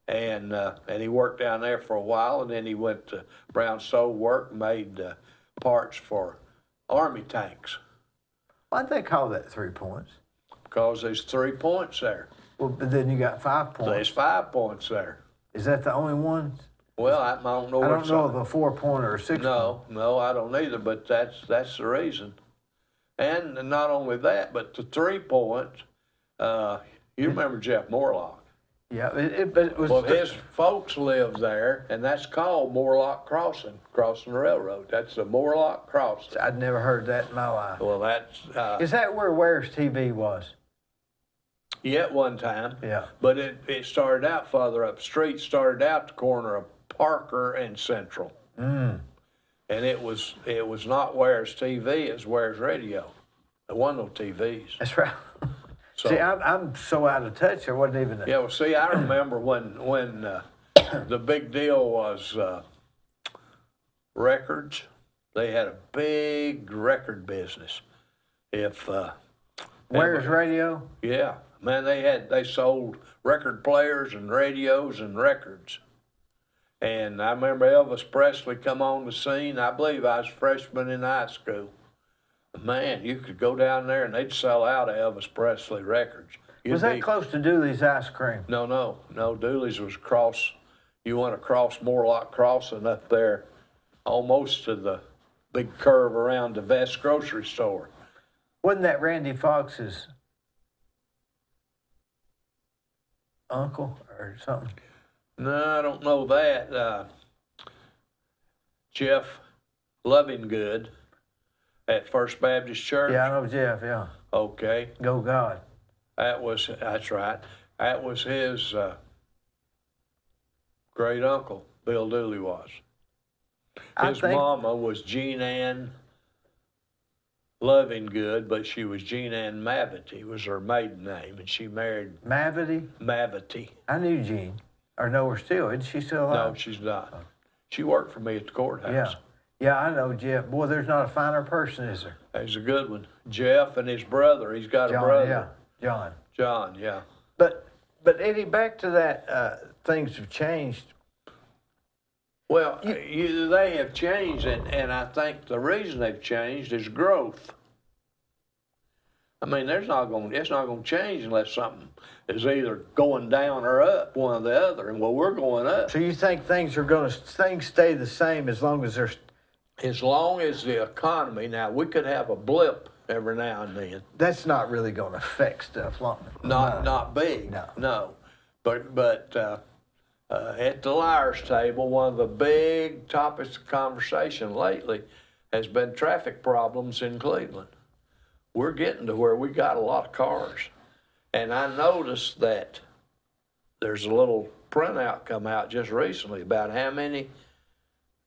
And he worked down there for a while, and then he went to Brown Soul work, made parts for Army tanks.
Why'd they call that 3 Points?
Because there's 3 points there.
Well, but then you got 5 points.
There's 5 points there.
Is that the only one?
Well, I don't know.
I don't know of a 4-pointer or 6
No, I don't either, but that's the reason. And not only that, but the 3 Points, you remember Jeff Morlock.
Yeah, but it was...
Well, his folks lived there, and that's called Morlock crossing the railroad. That's the Morlock Crossing.
I'd never heard that in my life.
Well, that's...
Is that where Ware's TV was?
Yeah, at one time.
Yeah.
But it started out further up the street, started out the corner of Parker and Central.
Mm.
And it was not Ware's TV, it was Ware's radio. There wasn't no TVs.
That's right.
So,
see, I'm so out of touch, I wasn't even...
Yeah, well, see, I remember when the big deal was records. They had a big record business.
Ware's radio?
Yeah. Man, they sold record players and radios and records. And I remember Elvis Presley come on the scene. I believe I was a freshman in high school. Man, you could go down there and they'd sell out of Elvis Presley records.
Was that close to Dooley's ice cream?
No. Dooley's was you went across Morlock Crossing up there almost to the big curve around the Vest grocery store.
Wasn't that Randy Fox's uncle or something?
No, I don't know that. Jeff Lovinggood at First Baptist Church.
Yeah, I know Jeff, yeah.
Okay.
Go God.
That's right. That was his great uncle, Bill Dooley was. His mama was Jean Ann Lovinggood, but she was Jean Ann Mavity was her maiden name, and she married
Mavity?
Mavity.
I knew Jean. Or know her still. Is she still alive?
No, she's not. She worked for me at the courthouse.
Yeah, I know Jeff. Boy, there's not a finer person, is there?
He's a good one. Jeff and his brother. He's got a brother.
Yeah, John.
John, yeah.
But Eddie, back to that, things have changed.
Well, they have changed, and I think the reason they've changed is growth. I mean, it's not going to change unless something is either going down or up, one or the other. And we're going up.
So you think things stay the same as long as there's...
As long as the economy, now we could have a blip every now and then.
That's not really going to affect stuff long.
Not big. No. But at the liars table, one of the big topics of conversation lately has been traffic problems in Cleveland. We're getting to where we got a lot of cars. And I noticed that there's a little printout come out just recently about how many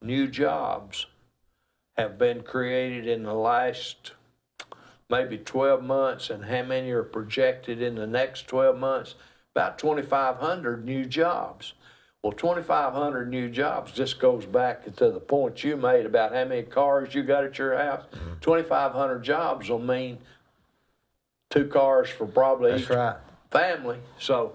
new jobs have been created in the last maybe 12 months and how many are projected in the next 12 months. About 2,500 new jobs. Well, 2,500 new jobs just goes back to the point you made about how many cars you got at your house. 2,500 jobs will mean 2 cars for probably each family. So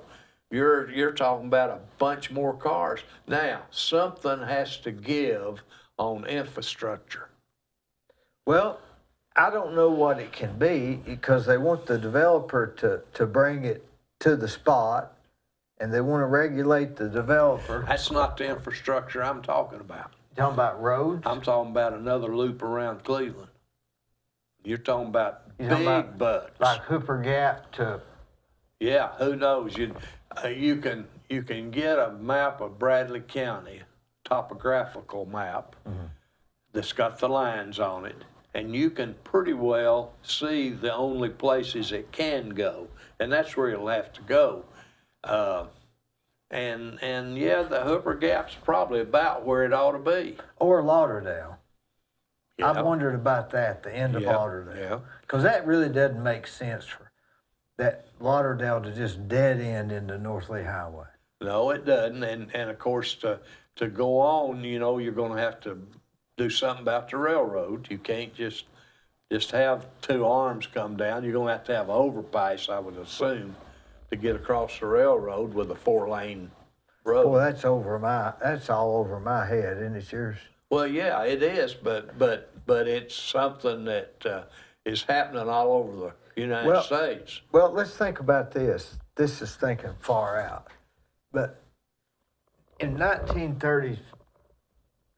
you're talking about a bunch more cars. Now, something has to give on infrastructure.
Well, I don't know what it can be because they want the developer to bring it to the spot, and they want to regulate the developer.
That's not the infrastructure I'm talking about.
You talking about roads?
I'm talking about another loop around Cleveland. You're talking about
You talking
big
about
butts.
like Hooper Gap to,
Yeah, who knows? You can get a map of Bradley County, topographical map, that's got the lines on it, and you can pretty well see the only places it can go, and that's where it'll have to go. And yeah, the Hooper Gap's probably about where it ought to be.
or Lauderdale.
Yeah.
I've wondered about that, the end of
Yeah,
Lauderdale.
yeah.
Because that really doesn't make sense for that Lauderdale to just dead end into North Lee Highway.
No, it doesn't. And of course, to go on, you're going to have to do something about the railroad. You can't just have two arms come down. You're going to have an overpass, I would assume, to get across the railroad with a 4-lane road.
Boy, that's all over my head, isn't it yours?
Well, yeah, it is, but it's something that is happening all over the United States.
Well, let's think about this. This is thinking far out. But in 1930s,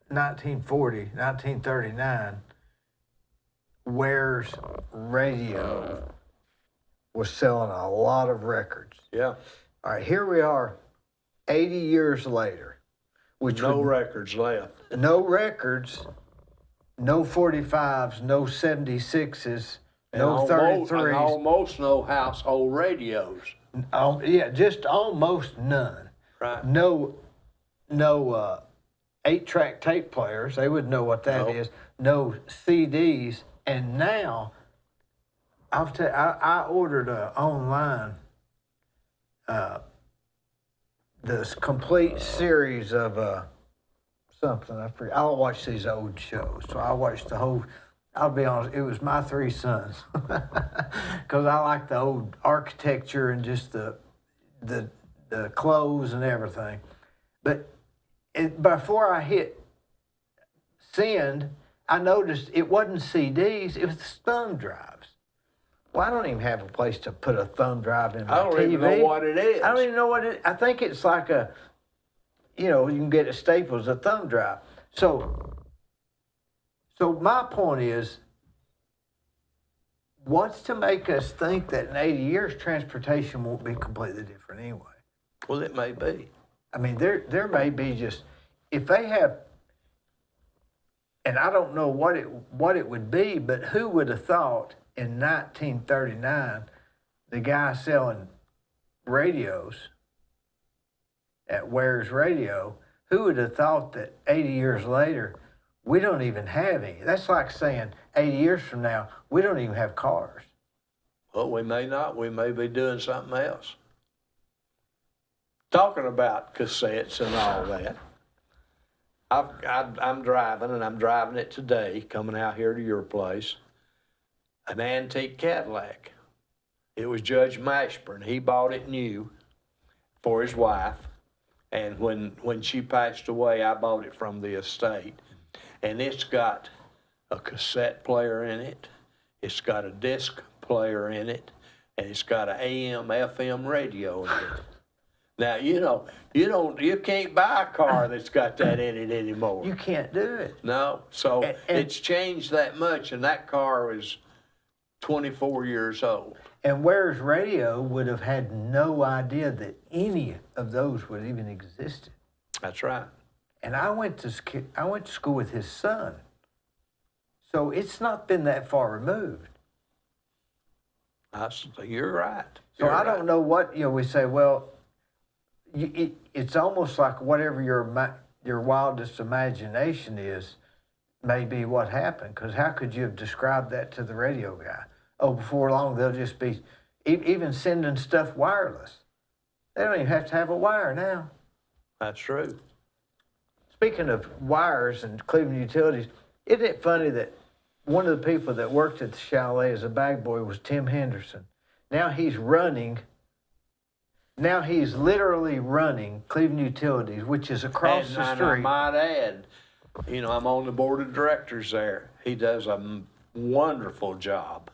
1940, 1939, Ware's radio was selling a lot of records.
Yeah.
All right, here we are 80 years later.
No records left.
No records, no 45s, no 76s, no 33s.
And almost no household radios.
Yeah, just almost none.
Right.
No 8-track tape players. They wouldn't know what that is. No CDs. And now, I ordered online this complete series of something. I forget. I don't watch these old shows, so I watched the whole. I'll be honest, it was My Three Sons, because I like the old architecture and just the clothes and everything. But before I hit send, I noticed it wasn't CDs; it was thumb drives. Well, I don't even have a place to put a thumb drive in my TV.
I don't even know what it is.
I don't even know what it is. I think it's like you can get at Staples, a thumb drive. So my point is, what's to make us think that in 80 years, transportation won't be completely different anyway?
Well, it may be.
I mean, there may be just, if they have, and I don't know what it would be, but who would have thought in 1939, the guy selling radios at Ware's Radio, who would have thought that 80 years later, we don't even have any? That's like saying 80 years from now, we don't even have cars.
Well, we may not. We may be doing something else. Talking about cassettes and all that, I'm driving, and I'm driving it today, coming out here to your place, an antique Cadillac. It was Judge Mashburn. He bought it new for his wife, and when she passed away, I bought it from the estate. And it's got a cassette player in it, it's got a disc player in it, and it's got an AM, FM radio in it. Now, you can't buy a car that's got that in it anymore.
You can't do it.
No, so
And
it's changed that much, and that car is 24 years old.
And Ware's Radio would have had no idea that any of those would even exist.
That's right.
And I went to school with his son, so it's not been that far removed.
You're right.
So I don't know what we say. Well, it's almost like whatever your wildest imagination is, may be what happened. Because how could you have described that to the radio guy? Oh, before long they'll just be even sending stuff wireless. They don't even have to have a wire now.
That's true.
Speaking of wires and Cleveland Utilities, isn't it funny that one of the people that worked at the chalet as a bag boy was Tim Henderson? Now he's literally running Cleveland Utilities, which is across the
And
street.
I might add, I'm on the board of directors there. He does a wonderful job.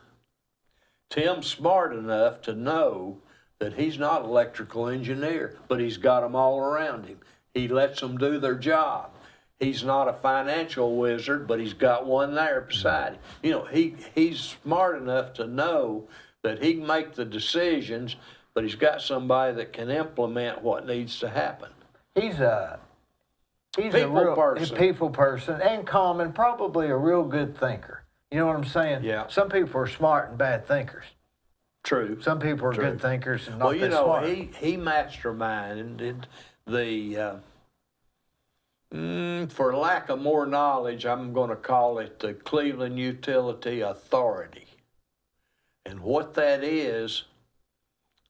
Tim's smart enough to know that he's not an electrical engineer, but he's got them all around him. He lets them do their job. He's not a financial wizard, but he's got one there beside him. You know, he's smart enough to know that he can make the decisions, but he's got somebody that can implement what needs to happen.
He's a
person.
people person and calm and probably a real good thinker. You know what I'm saying?
Yeah.
Some people are smart and bad thinkers.
True.
Some people are good thinkers and not
well, you
that
know,
smart.
he masterminded the, for lack of more knowledge, I'm going to call it the Cleveland Utility Authority. And what that is,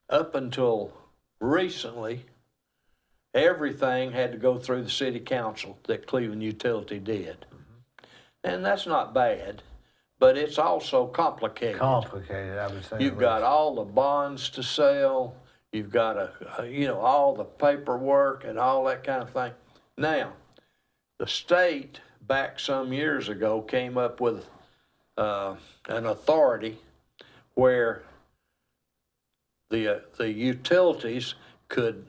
up until recently, everything had to go through the city council that Cleveland Utility did. And that's not bad, but it's also complicated.
Complicated, I would say.
You've got all the bonds to sell, you've got all the paperwork and all that kind of thing. Now, the state back some years ago came up with an authority where the utilities could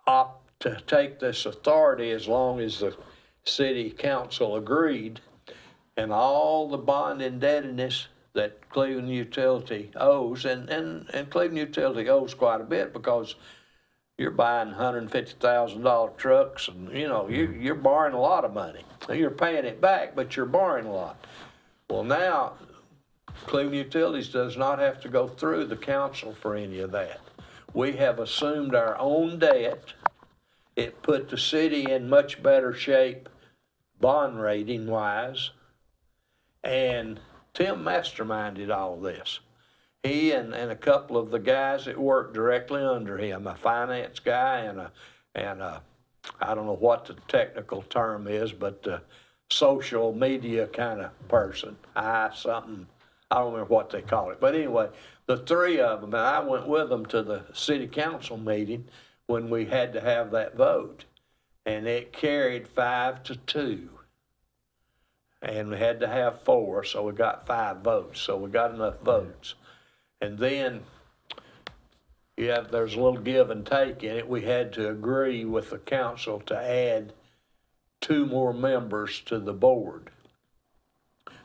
opt to take this authority as long as the city council agreed, and all the bond indebtedness that Cleveland Utility owes, and Cleveland Utility owes quite a bit because you're buying $150,000 trucks, and you're borrowing a lot of money. You're paying it back, but you're borrowing a lot. Well, now Cleveland Utilities does not have to go through the council for any of that. We have assumed our own debt. It put the city in much better shape bond rating wise, and Tim masterminded all this. He and a couple of the guys that worked directly under him, a finance guy and a I don't know what the technical term is, but social media kind of person. I don't remember what they call it. But anyway, the three of them, and I went with them to the city council meeting when we had to have that vote, and it carried 5-2. And we had to have 4, so we got 5 votes, so we got enough votes. And then there's a little give and take in it. We had to agree with the council to add 2 more members to the board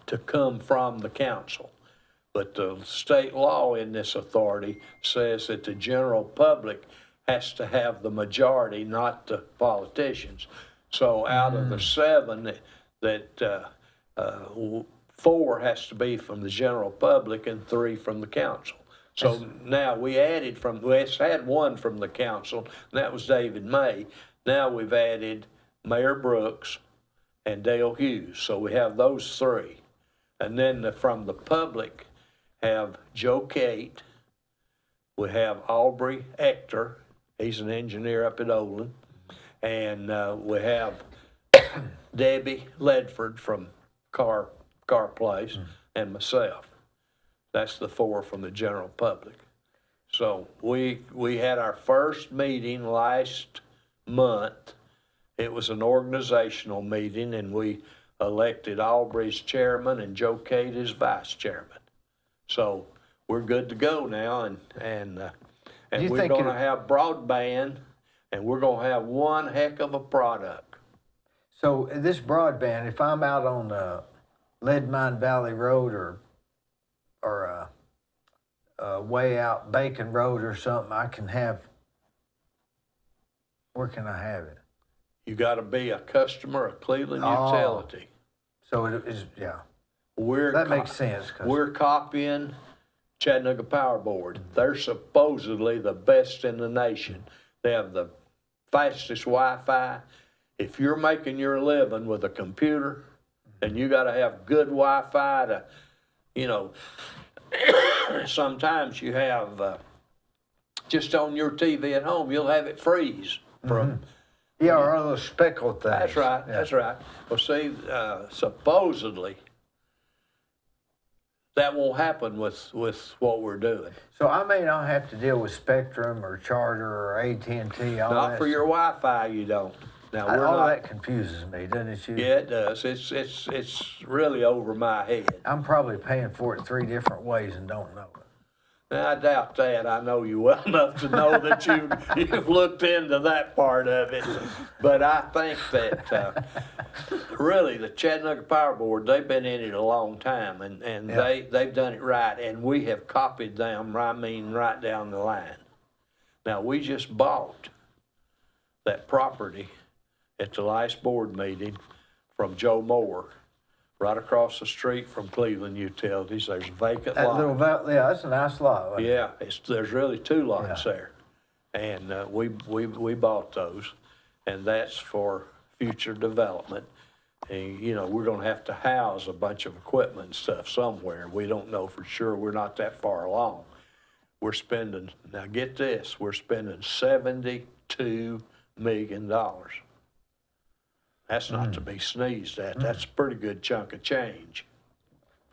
to come from the council. But the state law in this authority says that the general public has to have the majority, not the politicians. So out of the 7, that 4 has to be from the general public and 3 from the council. So now we had 1 from the council, and that was David May. Now we've added Mayor Brooks and Dale Hughes. So we have those 3. And then from the public have Joe Cate. We have Aubrey Ector. He's an engineer up at Olin. And we have Debbie Ledford from Car Place, and myself. That's the 4 from the general public. So we had our first meeting last month. It was an organizational meeting, and we elected Aubrey as chairman and Joe Cate as vice chairman. So we're good to go now, and we're going to have broadband, and we're going to have one heck of a product.
So this broadband, if I'm out on Lead Mine Valley Road or way out Bacon Road or something, I can have. Where can I have it?
You got to be a customer of Cleveland Utility.
So it is, yeah.
That
makes sense.
We're copying Chattanooga Power Board. They're supposedly the best in the nation. They have the fastest Wi-Fi. If you're making your living with a computer, then you got to have good Wi-Fi to, sometimes you have, just on your TV at home, you'll have it freeze from.
Yeah, or all those speckled things.
That's right,
yeah.
That's right. Well, see, supposedly, that won't happen with what we're doing.
So I may not have to deal with Spectrum or Charter or AT&T.
Not for your Wi-Fi, you don't. Now
all that confuses me, doesn't it? You?
Yeah, it does. It's really over my head.
I'm probably paying for it 3 different ways and don't know it.
I doubt that. I know you well enough to know that you've looked into that part of it. But I think that really the Chattanooga Power Board, they've been in it a long time, and they've done it right, and we have copied them, I mean, right down the line. Now, we just bought that property at the last board meeting from Joe Moore, right across the street from Cleveland Utilities. There's a vacant lot.
That's a nice lot.
Yeah, there's really 2 lots there. And we bought those, and that's for future development. And, you know, we're gonna have to house a bunch of equipment and stuff somewhere. We don't know for sure, we're not that far along. We're spending, now get this, we're spending $72 million. That's not to be sneezed at. That's a pretty good chunk of change.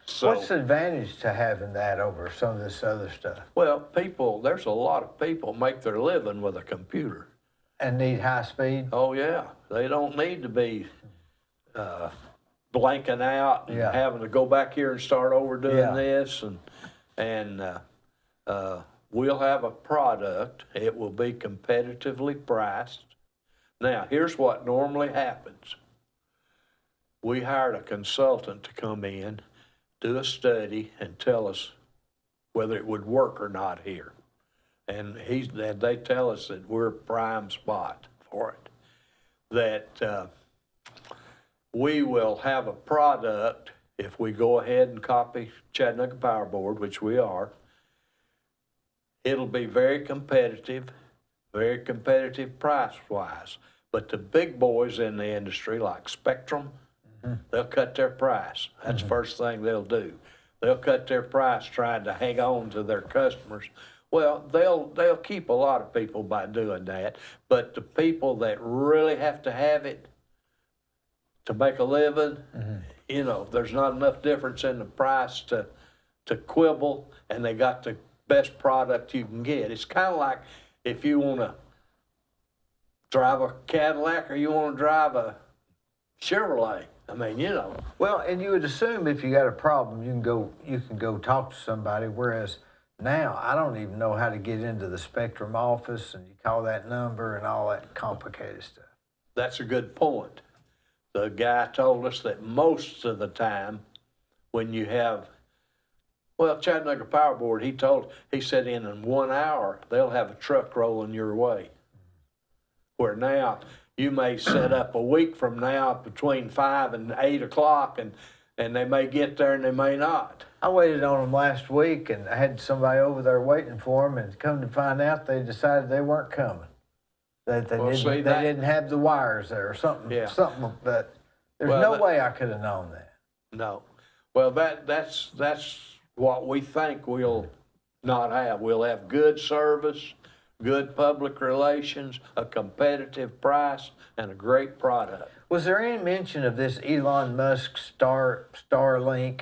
So,
what's the advantage to having that over some of this other stuff?
well, there's a lot of people make their living with a computer.
And need high speed?
Oh, yeah. They don't need to be blanking out and having to go back here and start over doing this. And we'll have a product. It will be competitively priced. Now, here's what normally happens. We hired a consultant to come in, do a study, and tell us whether it would work or not here. And they tell us that we're a prime spot for it. That we will have a product, if we go ahead and copy Chattanooga Power Board, which we are, it'll be very competitive price-wise. But the big boys in the industry, like Spectrum, they'll cut their price. That's the first thing they'll do. They'll cut their price trying to hang on to their customers. Well, they'll keep a lot of people by doing that, but the people that really have to have it to make a living, you know, there's not enough difference in the price to quibble, and they got the best product you can get. It's kind of like if you want to drive a Cadillac or you want to drive a Chevrolet. I mean, you know.
Well, and you would assume if you got a problem, you can go talk to somebody, whereas now I don't even know how to get into the Spectrum office, and you call that number and all that complicated stuff.
That's a good point. The guy told us that most of the time when you have, well, Chattanooga Power Board, he said in 1 hour, they'll have a truck rolling your way. Where now, you may set up a week from now between 5 and 8 o'clock, and they may get there and they may not.
I waited on them last week, and I had somebody over there waiting for them, and come to find out they decided they weren't coming. They didn't have the wires there or something.
Yeah.
Something, but there's no way I could have known that.
No. Well, that's what we think we'll not have. We'll have good service, good public relations, a competitive price, and a great product.
Was there any mention of this Elon Musk Starlink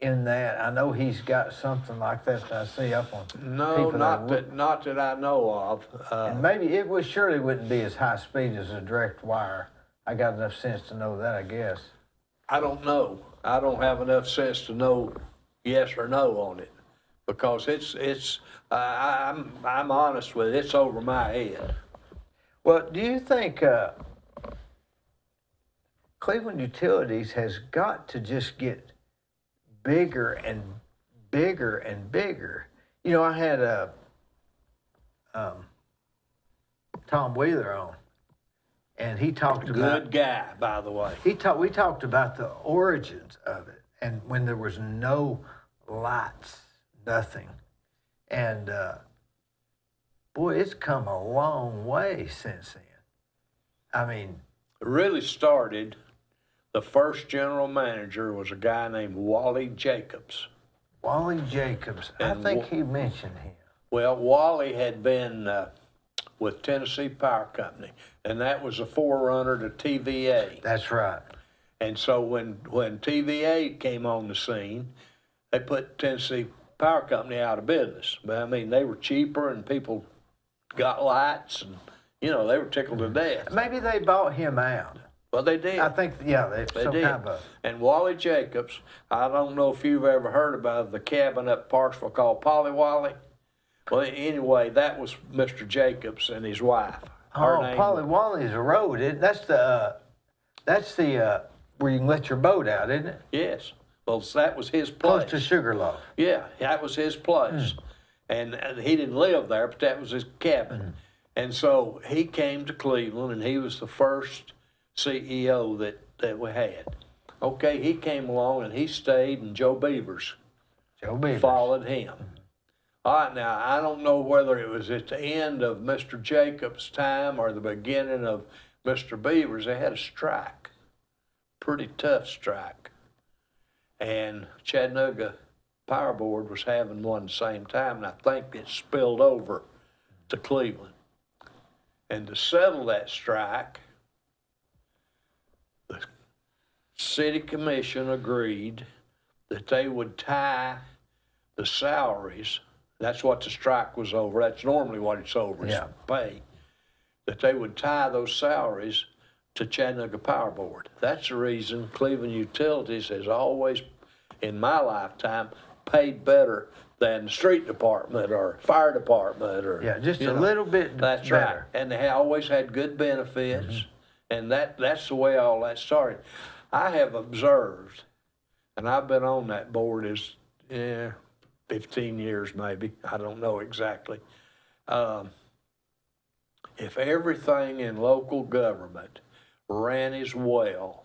in that? I know he's got something like that I see up on.
No, not that I know of.
And maybe it surely wouldn't be as high speed as a direct wire. I got enough sense to know that, I guess.
I don't know. I don't have enough sense to know yes or no on it, because I'm honest with it, it's over my head.
Well, do you think Cleveland Utilities has got to just get bigger and bigger and bigger? You know, I had Tom Wheeler on, and he talked about...
Good guy, by the way.
We talked about the origins of it, and when there was no lights, nothing. And boy, it's come a long way since then. I mean...
It really started, the first general manager was a guy named Wally Jacobs.
Wally Jacobs, I think he mentioned him.
Well, Wally had been with Tennessee Power Company, and that was a forerunner to TVA.
That's right.
And so when TVA came on the scene, they put Tennessee Power Company out of business. But I mean, they were cheaper and people got lights, and you know, they were tickled to death.
Maybe they bought him out.
Well, they did.
I think, yeah, they did. Kind of a...
And Wally Jacobs, I don't know if you've ever heard about the cabin up Parksville called Polly Wally. Well, anyway, that was Mr. Jacobs and his wife. Her
Oh,
name-
Polly Wally's a road. That's the where you can let your boat out, isn't it?
Yes. Well, that was his place.
Close to Sugarloaf.
Yeah, that was his place. And he didn't live there, but that was his cabin. And so he came to Cleveland, and he was the first CEO that we had. Okay, he came along, and he stayed, and Joe Beavers
Joe Beavers.
followed him. All right, now, I don't know whether it was at the end of Mr. Jacobs' time or the beginning of Mr. Beavers. They had a strike, pretty tough strike. And Chattanooga Power Board was having one at the same time, and I think it spilled over to Cleveland. And to settle that strike, the city commission agreed that they would tie the salaries. That's what the strike was over. That's normally what it's over, is
Yeah.
pay. That they would tie those salaries to Chattanooga Power Board. That's the reason Cleveland Utilities has always, in my lifetime, paid better than the street department or fire department or
Yeah, just
you
a
know.
little bit
That's
better.
right. And they always had good benefits, and that's the way all that started. I have observed, and I've been on that board as 15 years maybe. I don't know exactly. If everything in local government ran as well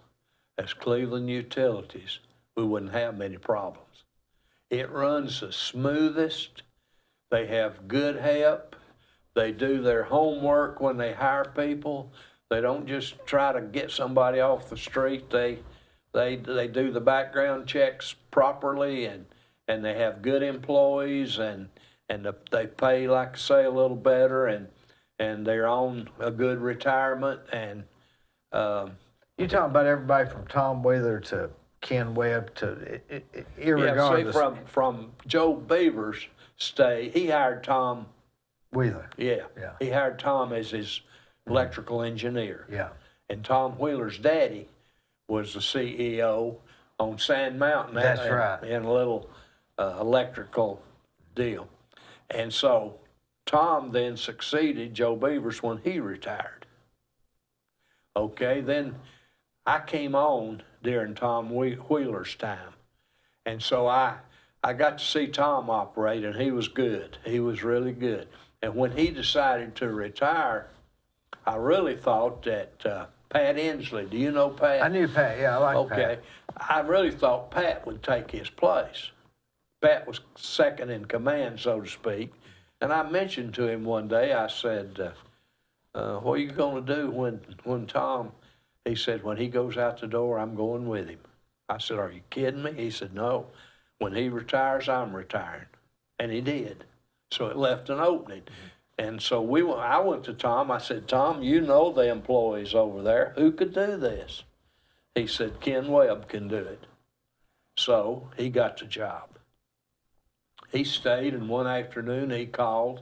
as Cleveland Utilities, we wouldn't have many problems. It runs the smoothest. They have good help. They do their homework when they hire people. They don't just try to get somebody off the street. They do the background checks properly, and they have good employees, and they pay, like I say, a little better, and they're on a good retirement. And
You're talking about everybody from Tom Wheeler to Ken Webb to irregardless.
yeah, see, from Joe Beavers' stay, he hired Tom.
Wheeler.
Yeah,
Yeah.
he hired Tom as his electrical engineer.
Yeah.
And Tom Wheeler's daddy was the CEO on Sand Mountain.
That's right.
In a little electrical deal. And so Tom then succeeded Joe Beavers when he retired. Okay, then I came on during Tom Wheeler's time. And so I got to see Tom operate, and he was good. He was really good. And when he decided to retire, I really thought that Pat Inslee, do you know Pat?
I knew Pat. Yeah, I like
Okay. I really thought Pat would take his place. Pat was second in command, so to speak. And I mentioned to him one day, I said, what are you going to do when Tom, he said, when he goes out the door, I'm going with him. I said, are you kidding me? He said, no. When he retires, I'm retiring. And he did. So it left an opening. And so I went to Tom. I said, Tom, you know the employees over there. Who could do this? He said, Ken Webb can do it. So he got the job. He stayed, and one afternoon he called.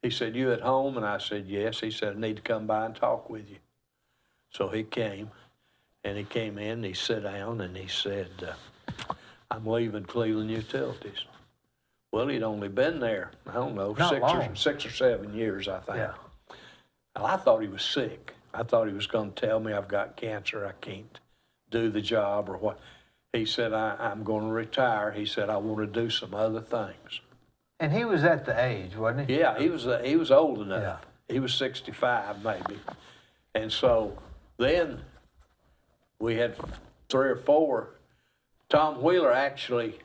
He said, you at home? And I said, yes. He said, I need to come by and talk with you. So he came, and he came in, and he sat down, and he said, I'm leaving Cleveland Utilities. Well, he'd only been there, I don't know,
Not
6 or 7 years, I think.
Yeah.
Well, I thought he was sick. I thought he was going to tell me I've got cancer, I can't do the job or what. He said, I'm going to retire. He said, I want to do some other things.
And he was at the age, wasn't he?
Yeah, he was old enough.
Yeah.
He was 65 maybe. And so then we had 3 or 4. Tom Wheeler actually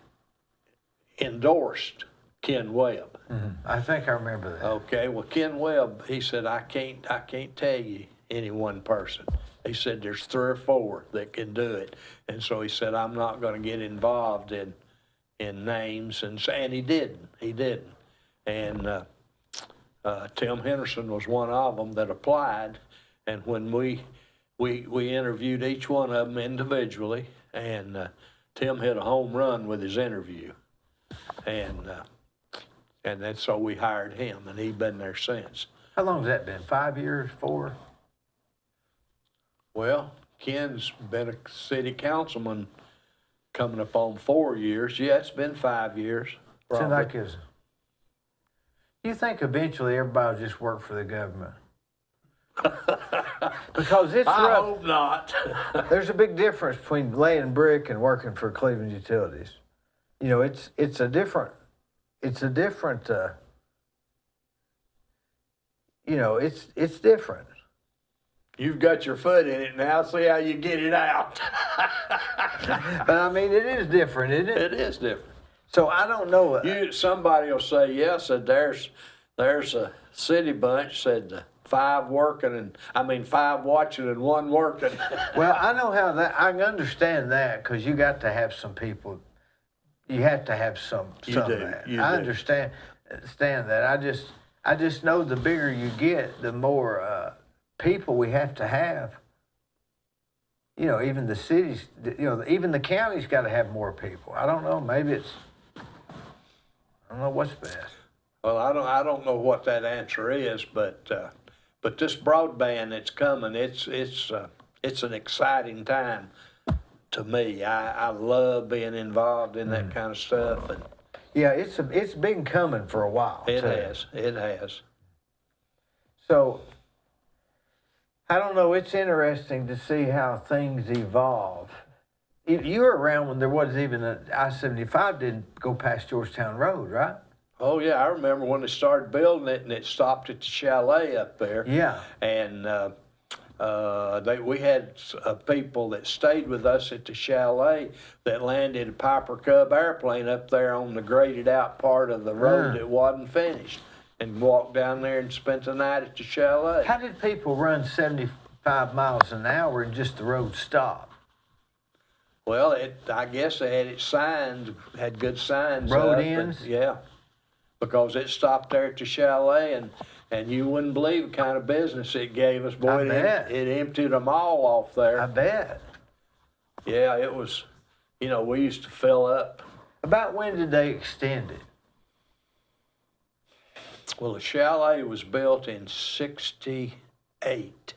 endorsed Ken Webb.
I think I remember that.
Okay, well, Ken Webb, he said, I can't tell you any one person. He said, there's 3 or 4 that can do it. And so he said, I'm not going to get involved in names. And he didn't. And Tim Henderson was one of them that applied. And when we interviewed each one of them individually, and Tim hit a home run with his interview. And then so we hired him, and he's been there since.
How long has that been? 5 years, 4?
Well, Ken's been a city councilman coming up on 4 years. Yeah, it's been 5 years.
Seems
probably.
like it's You think eventually everybody will just work for the government? Because it's
I
rough.
hope not.
There's a big difference between laying brick and working for Cleveland Utilities. You know, it's a different, you know, it's different.
You've got your foot in it now. See how you get it out.
But I mean, it is different, isn't it?
It is different.
So I don't know.
Somebody will say, yes, there's a city bunch, said 5 working and 5 watching and 1 working.
Well, I know how that. I can understand that because you got to have some people. You have to have some
You
of
do,
that.
you
I
do.
understand that. I just know the bigger you get, the more people we have to have. You know, even the cities. You know, even the county's got to have more people. I don't know. Maybe it's. I don't know what's best.
Well, I don't know what that answer is, but this broadband that's coming, it's an exciting time to me. I love being involved in that kind of stuff, and
Yeah, it's been coming for a while.
it
too.
has.
So, I don't know. It's interesting to see how things evolve. You were around when there was even an I-75 didn't go past Georgetown Road, right?
Oh yeah, I remember when they started building it and it stopped at the chalet up there.
Yeah.
And we had people that stayed with us at the chalet that landed a Piper Cub airplane up there on the graded out part of the road that wasn't finished, and walked down there and spent the night at the chalet.
How did people run 75 miles an hour and just the road stop?
Well, I guess they had it signed, had good signs.
Road
up, and-
ends?
Yeah, because it stopped there at the chalet, and you wouldn't believe the kind of business it gave us. Boy,
I bet.
it emptied them all off there.
I bet.
Yeah, it was, we used to fill up.
About when did they extend it?
Well, the chalet was built in 68.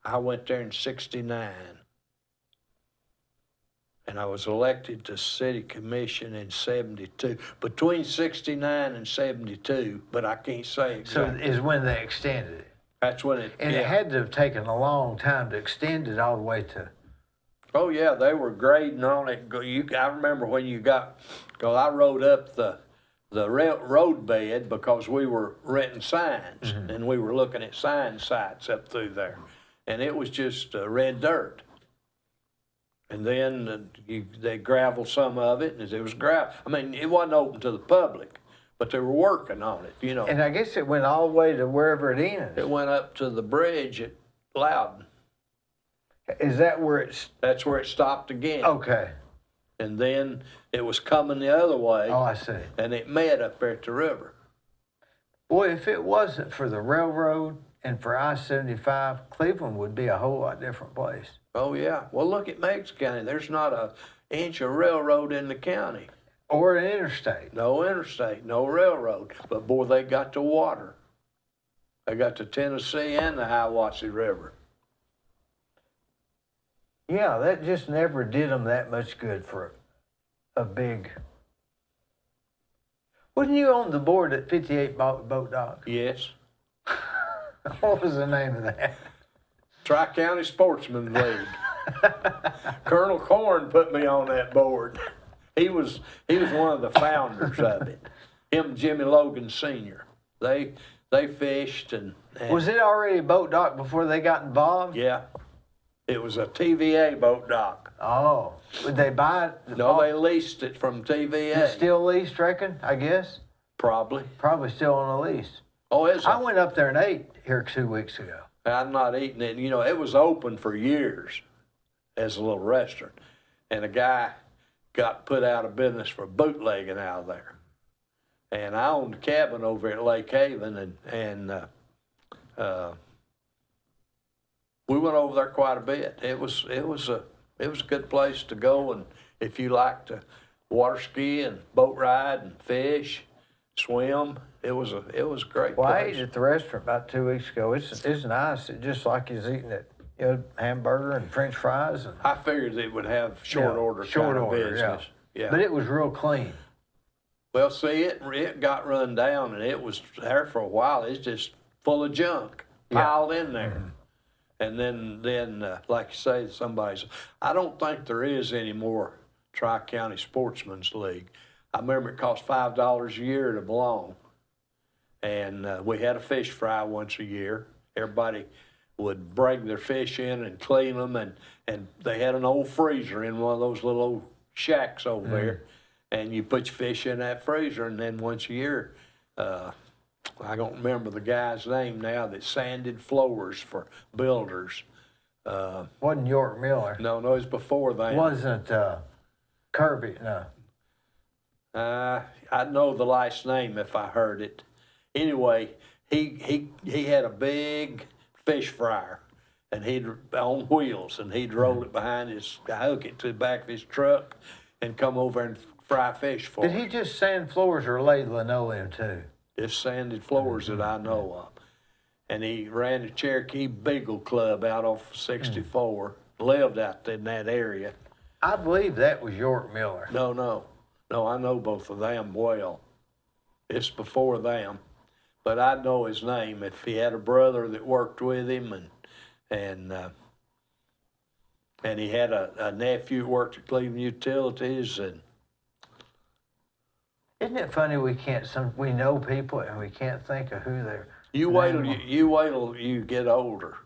I went there in 69. And I was elected to city commission in 72, between 69 and 72, but I can't say
So
exactly.
is when they extended it.
That's when it,
And
yeah.
it had to have taken a long time to extend it all the way to.
Oh yeah, they were grading on it. I remember when I rode up the road bed because we were renting signs, and we were looking at sign sites up through there, and it was just red dirt. And then they graveled some of it, and it was gravel. I mean, it wasn't open to the public, but they were working on it,
And I guess it went all the way to wherever it ends.
It went up to the bridge at Loudon.
Is that where it's?
That's where it stopped again.
Okay.
And then it was coming the other way,
Oh, I see.
and it met up there at the river.
Boy, if it wasn't for the railroad and for I-75, Cleveland would be a whole lot different place.
Oh, yeah. Well, look at Meigs County. There's not an inch of railroad in the county.
Or an interstate.
No interstate, no railroad. But, boy, they got the water. They got the Tennessee and the Hiawassee River.
Yeah, that just never did them that much good for a big. Wasn't you on the board at 58 Boat Dock?
Yes.
What was the name of that?
Tri-County Sportsman League. Colonel Corn put me on that board. He was one of the founders of it. Him and Jimmy Logan Sr. They fished and
Was it already a boat dock before they got involved?
yeah. It was a TVA boat dock.
Oh, would they buy it?
No, they leased it from TVA.
It's still leased, reckon, I guess?
Probably.
Probably still on a lease.
Oh,
I went up there and ate here 2 weeks ago.
I'm not eating it. It was open for years as a little restaurant. And a guy got put out of business for bootlegging out of there. And I owned a cabin over at Lake Haven, and we went over there quite a bit. It was a good place to go, and if you like to water ski and boat ride and fish, swim, it was a great
Well, I
place.
ate at the restaurant about 2 weeks ago. It's nice. It's just like you're eating it, hamburger and French fries. And,
I figured it would have short order kind of business. Yeah.
But it was real clean.
Well, see, it got run down, and it was there for a while. It's just full of junk piled in there. And then like you say, I don't think there is any more Tri-County Sportsman's League. I remember it cost $5 a year to belong. And we had a fish fry once a year. Everybody would bring their fish in and clean them, and they had an old freezer in one of those little old shacks over there. And you put your fish in that freezer, and then once a year, I don't remember the guy's name now that sanded floors for builders.
Wasn't York Miller?
No, it was before that.
Wasn't Kirby? No.
I'd know the last name if I heard it. Anyway, he had a big fish fryer, and he'd on wheels, and he'd roll it behind hook it to the back of his truck, and come over and fry fish for
Did
him.
he just sand floors or lay linoleum too?
Just sanded floors that I know of. And he ran the Cherokee Beagle Club out off 64, lived out in that area.
I believe that was York Miller.
No, I know both of them well. It's before them. But I know his name. If he had a brother that worked with him, and he had a nephew who worked at Cleveland Utilities, and
Isn't it funny we know people and we can't think of who they're.
you wait till you get older.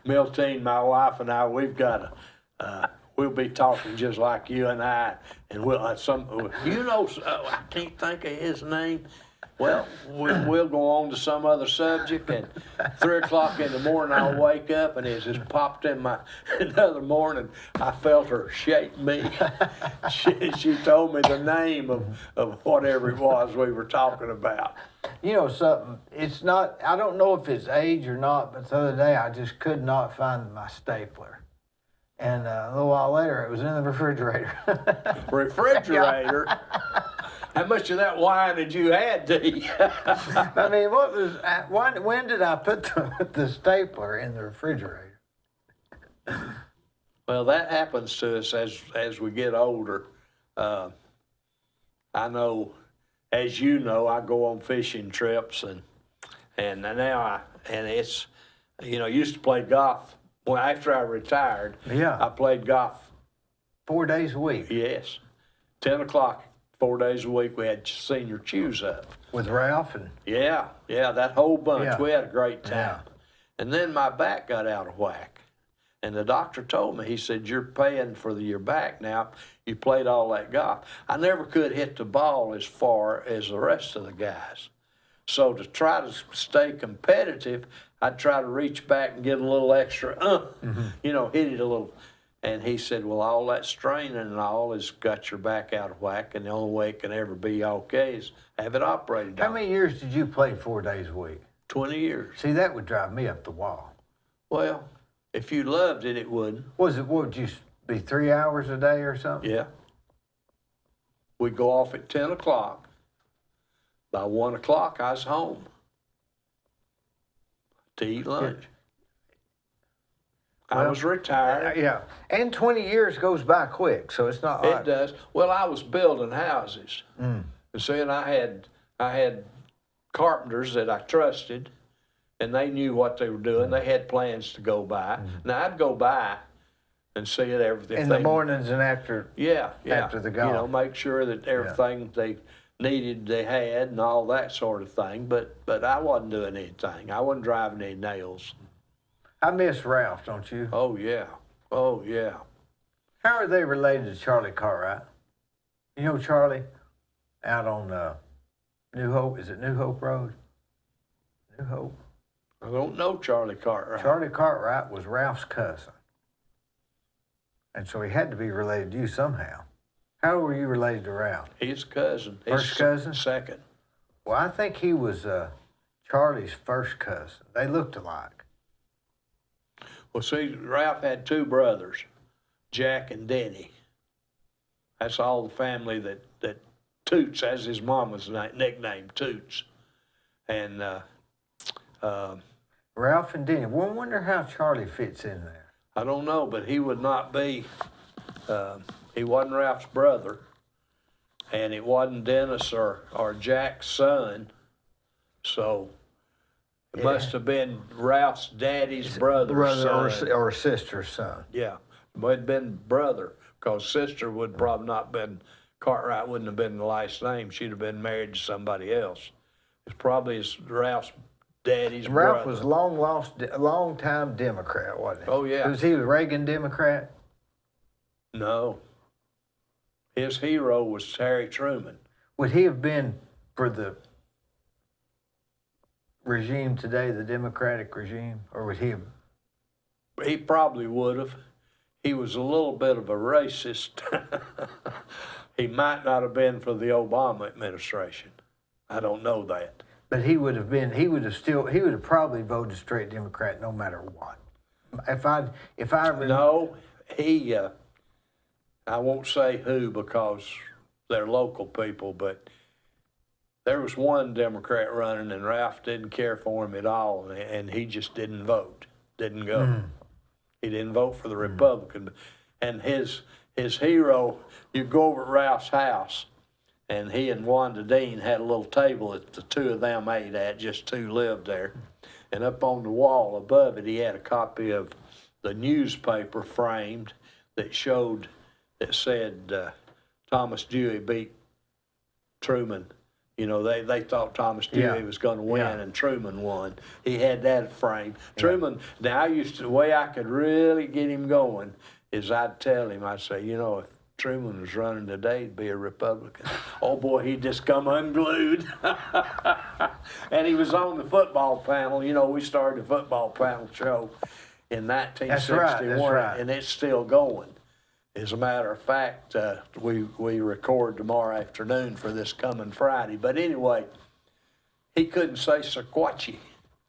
Miltine, my wife, and I, we'll be talking just like you and I, and I can't think of his name. Well, we'll go on to some other subject, and 3 o'clock in the morning I'll wake up, and it just popped in my, another morning, I felt her shake me. She told me the name of whatever it was we were talking about.
You know something, it's not, I don't know if it's age or not, but the other day I just could not find my stapler. And a little while later, it was in the refrigerator.
Refrigerator? How much of that wine did you add, Dee?
I mean, when did I put the stapler in the refrigerator?
Well, that happens to us as we get older. I know, as you know, I go on fishing trips, and now it's, I used to play golf. Well, after I retired,
Yeah.
I played golf.
4 days a week.
Yes, 10 o'clock, 4 days a week. We had senior chews up.
With Ralph and.
Yeah, that whole bunch.
Yeah.
We had a great time.
Yeah.
And then my back got out of whack. And the doctor told me, he said, you're paying for your back now. You played all that golf. I never could hit the ball as far as the rest of the guys. So to try to stay competitive, I'd try to reach back and get a little extra, hit it a little. And he said, well, all that straining and all has got your back out of whack, and the only way it can ever be okay is have it operated on.
How many years did you play 4 days a week?
20 years.
See, that would drive me up the wall.
Well, if you loved it, it wouldn't.
What would you be 3 hours a day or something?
Yeah. We'd go off at 10 o'clock. By 1 o'clock, I was home to eat lunch. I was retired.
Yeah, and 20 years goes by quick, so it's not
It
like.
does. Well, I was building houses. And so and I had carpenters that I trusted, and they knew what they were doing. They had plans to go by. Now, I'd go by and see it, everything.
In the mornings and after.
Yeah.
After the golf.
Make sure that everything they needed they had and all that sort of thing. But I wasn't doing anything. I wasn't driving any nails.
I miss Ralph, don't you?
Oh, yeah.
How are they related to Charlie Cartwright? You know Charlie out on New Hope? Is it New Hope Road? New Hope.
I don't know Charlie Cartwright.
Charlie Cartwright was Ralph's cousin. And so he had to be related to you somehow. How were you related to Ralph?
He's a cousin.
First cousin?
Second.
Well, I think he was Charlie's first cousin. They looked alike.
Well, see, Ralph had two brothers, Jack and Denny. That's all the family that Toots, as his mom was nicknamed, Toots. And
Ralph and Denny. Well, I wonder how Charlie fits in there.
I don't know, but he would not be, he wasn't Ralph's brother. and it wasn't Dennis or Jack's son, so it must have been Ralph's daddy's brother's son.
or sister's son.
Yeah, it might have been brother, because sister would probably not been, Cartwright wouldn't have been the last name. She'd have been married to somebody else. It's probably Ralph's daddy's brother.
Ralph was a long time Democrat, wasn't he?
Oh, yeah.
Was he a Reagan Democrat?
No. His hero was Harry Truman.
Would he have been for the regime today, the Democratic regime, or would he have?
He probably would have. He was a little bit of a racist. He might not have been for the Obama administration. I don't know that.
But he would have probably voted straight Democrat no matter what.
No, he, I won't say who because they're local people, but there was one Democrat running and Ralph didn't care for him at all, and he just didn't vote, didn't go. He didn't vote for the Republican. And his hero, you go over at Ralph's house, and he and Wanda Dean had a little table that the two of them ate at, just two lived there. And up on the wall above it, he had a copy of the newspaper framed that said Thomas Dewey beat Truman. You know, they thought Thomas Dewey was going to win, and Truman won. He had that framed. Truman, now the way I could really get him going is I'd tell him, I'd say, you know, if Truman was running today, he'd be a Republican. Oh boy, he'd just come unglued. And he was on the football panel. You know, we started the football panel show in 1961,
that's right.
And it's still going. As a matter of fact, we record tomorrow afternoon for this coming Friday. But anyway, he couldn't say Sequatchie,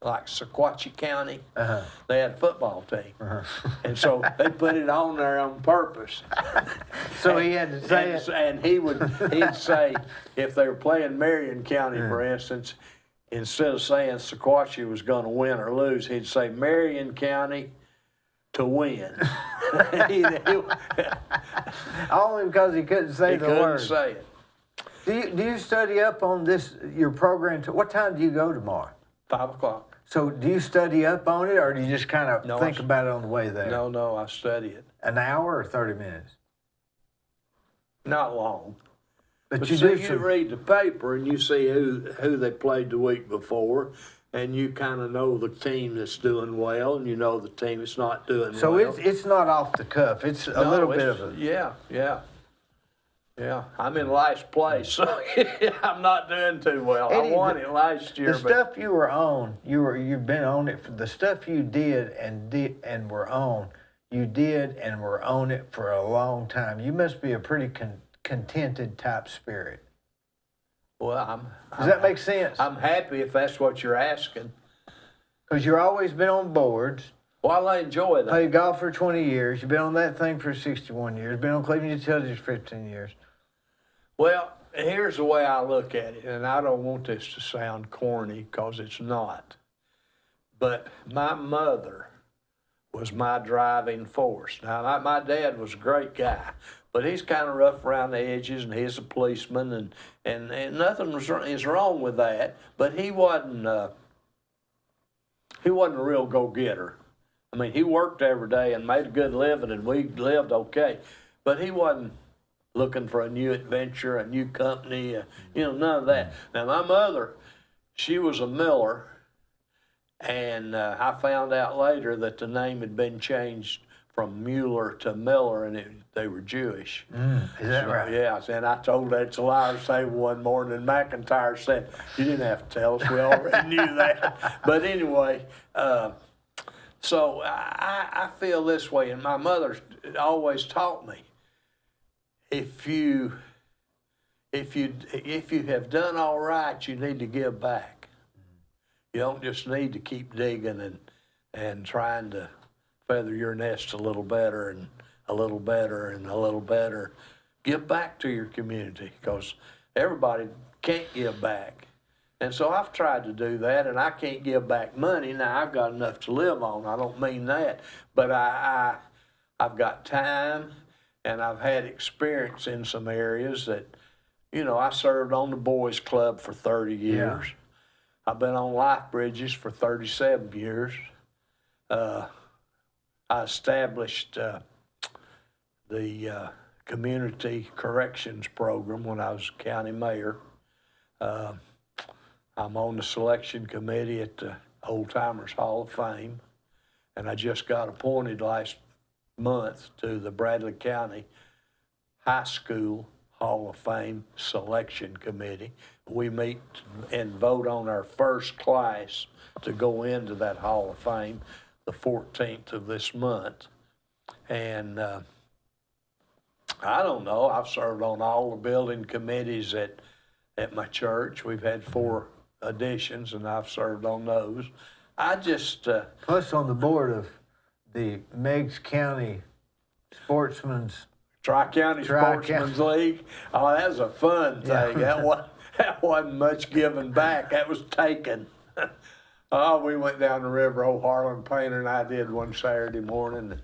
like Sequatchie County. They had a football team. And so they put it on there on purpose.
So he had to say it.
And he'd say, if they were playing Marion County, for instance, instead of saying Sequatchie was going to win or lose, he'd say Marion County to win.
Only because he couldn't say the word.
He couldn't say it.
Do you study up on this, your program? What time do you go tomorrow?
5 o'clock.
So do you study up on it, or do you just kind of think about it on the way there?
No, I study it.
An hour or 30 minutes?
Not long.
But
you read the paper and you see who they played the week before, and you kind of know the team that's doing well, and you know the team that's not doing well.
So it's not off the cuff. It's a little bit of a...
Yeah. I'm in last place, so I'm not doing too well.
Eddie,
I won it last year.
The stuff you were on, you've been on it. For the stuff you did and were on, you did and were on it for a long time. You must be a pretty contented type spirit.
Well,
Does that make sense?
I'm happy if that's what you're asking.
Because you've always been on boards.
Well, I enjoy that.
Played golf for 20 years. You've been on that thing for 61 years. Been on Cleveland Utilities for 15 years.
Well, here's the way I look at it, and I don't want this to sound corny because it's not. But my mother was my driving force. Now, my dad was a great guy, but he's kind of rough around the edges, and he's a policeman, and nothing is wrong with that. But he wasn't a real go-getter. I mean, he worked every day and made a good living, and we lived okay. But he wasn't looking for a new adventure, a new company, none of that. Now, my mother, she was a miller, and I found out later that the name had been changed from Mueller to Miller, and they were Jewish.
Is that right?
Yeah, and I told that to Liars Table one morning, and McIntyre said, you didn't have to tell us, we already knew that. But anyway, so I feel this way, and my mother always taught me, if you have done all right, you need to give back. You don't just need to keep digging and trying to feather your nest a little better and a little better and a little better. Give back to your community, because everybody can't give back. And so I've tried to do that, and I can't give back money. Now, I've got enough to live on. I don't mean that. But I've got time, and I've had experience in some areas that, you know, I served on the boys club for 30 years. I've been on life bridges for 37 years. I established the community corrections program when I was county mayor. I'm on the selection committee at the Old Timers Hall of Fame, and I just got appointed last month to the Bradley County High School Hall of Fame Selection Committee. We meet and vote on our first class to go into that Hall of Fame the 14th of this month. And I don't know, I've served on all the building committees at my church. We've had 4 additions, and I've served on those. I just...
Plus on the board of the Meigs County Sportsman's...
Tri-County Sportsman's League. Oh, that was a fun thing. That wasn't much giving back. That was taken. Oh, we went down the river. Old Harlan Painter and I did one Saturday morning.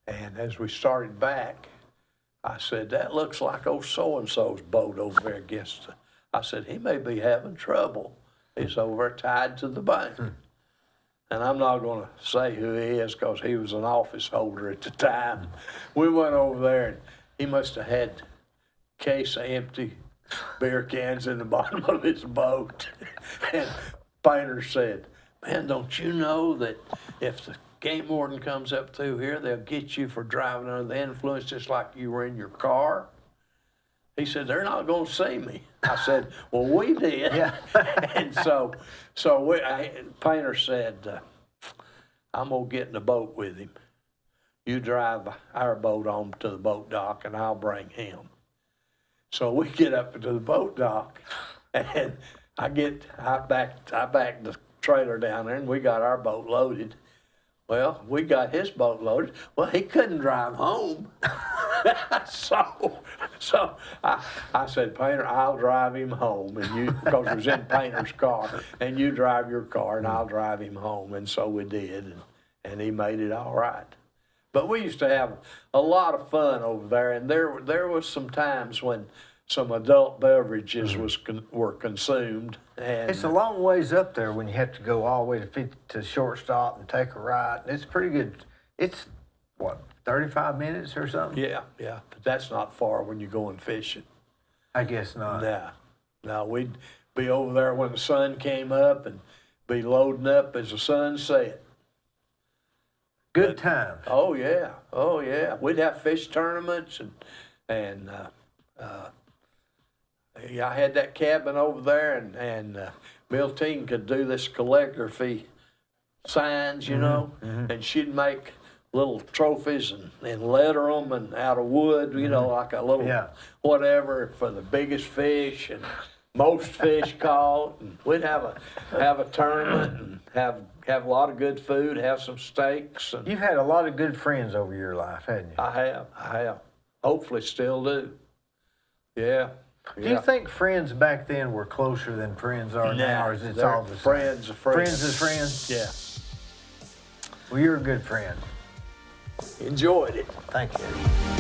And as we started back, I said, that looks like old so-and-so's boat over there against the... I said, he may be having trouble. He's over there tied to the bank. And I'm not going to say who he is because he was an office holder at the time. We went over there, and he must have had a case of empty beer cans in the bottom of his boat. And Painter said, man, don't you know that if the game warden comes up through here, they'll get you for driving under the influence just like you were in your car? He said, they're not going to see me. I said, well, we did. Yeah. And so Painter said, I'm going to get in the boat with him. You drive our boat on to the boat dock, and I'll bring him. So we get up to the boat dock, and I backed the trailer down there, and we got our boat loaded. Well, we got his boat loaded. Well, he couldn't drive home. So I said, Painter, I'll drive him home, and you, because it was in Painter's car, and you drive your car, and I'll drive him home. And so we did, and he made it all right. But we used to have a lot of fun over there, and there was some times when some adult beverages were consumed. And
it's a long ways up there when you have to go all the way to shortstop and take a right. It's pretty good. It's, what, 35 minutes or something?
Yeah, but that's not far when you're going fishing.
I guess not.
No, we'd be over there when the sun came up and be loading up as the sun set.
Good times.
Oh yeah. We'd have fish tournaments and I had that cabin over there, and Bill Teen could do this calligraphy signs, you know, and she'd make little trophies and letter them and out of wood, you know, like a little whatever for the biggest fish and most fish caught. And we'd have a tournament and have a lot of good food, have some steaks. And
you've had a lot of good friends over your life, haven't you?
I have. Hopefully still do. Yeah.
Do you think friends back then were closer than friends are now, or is it all the same?
Friends of friends.
Friends of friends?
Yeah.
Well, you're a good friend.
Enjoyed it.
Thank you.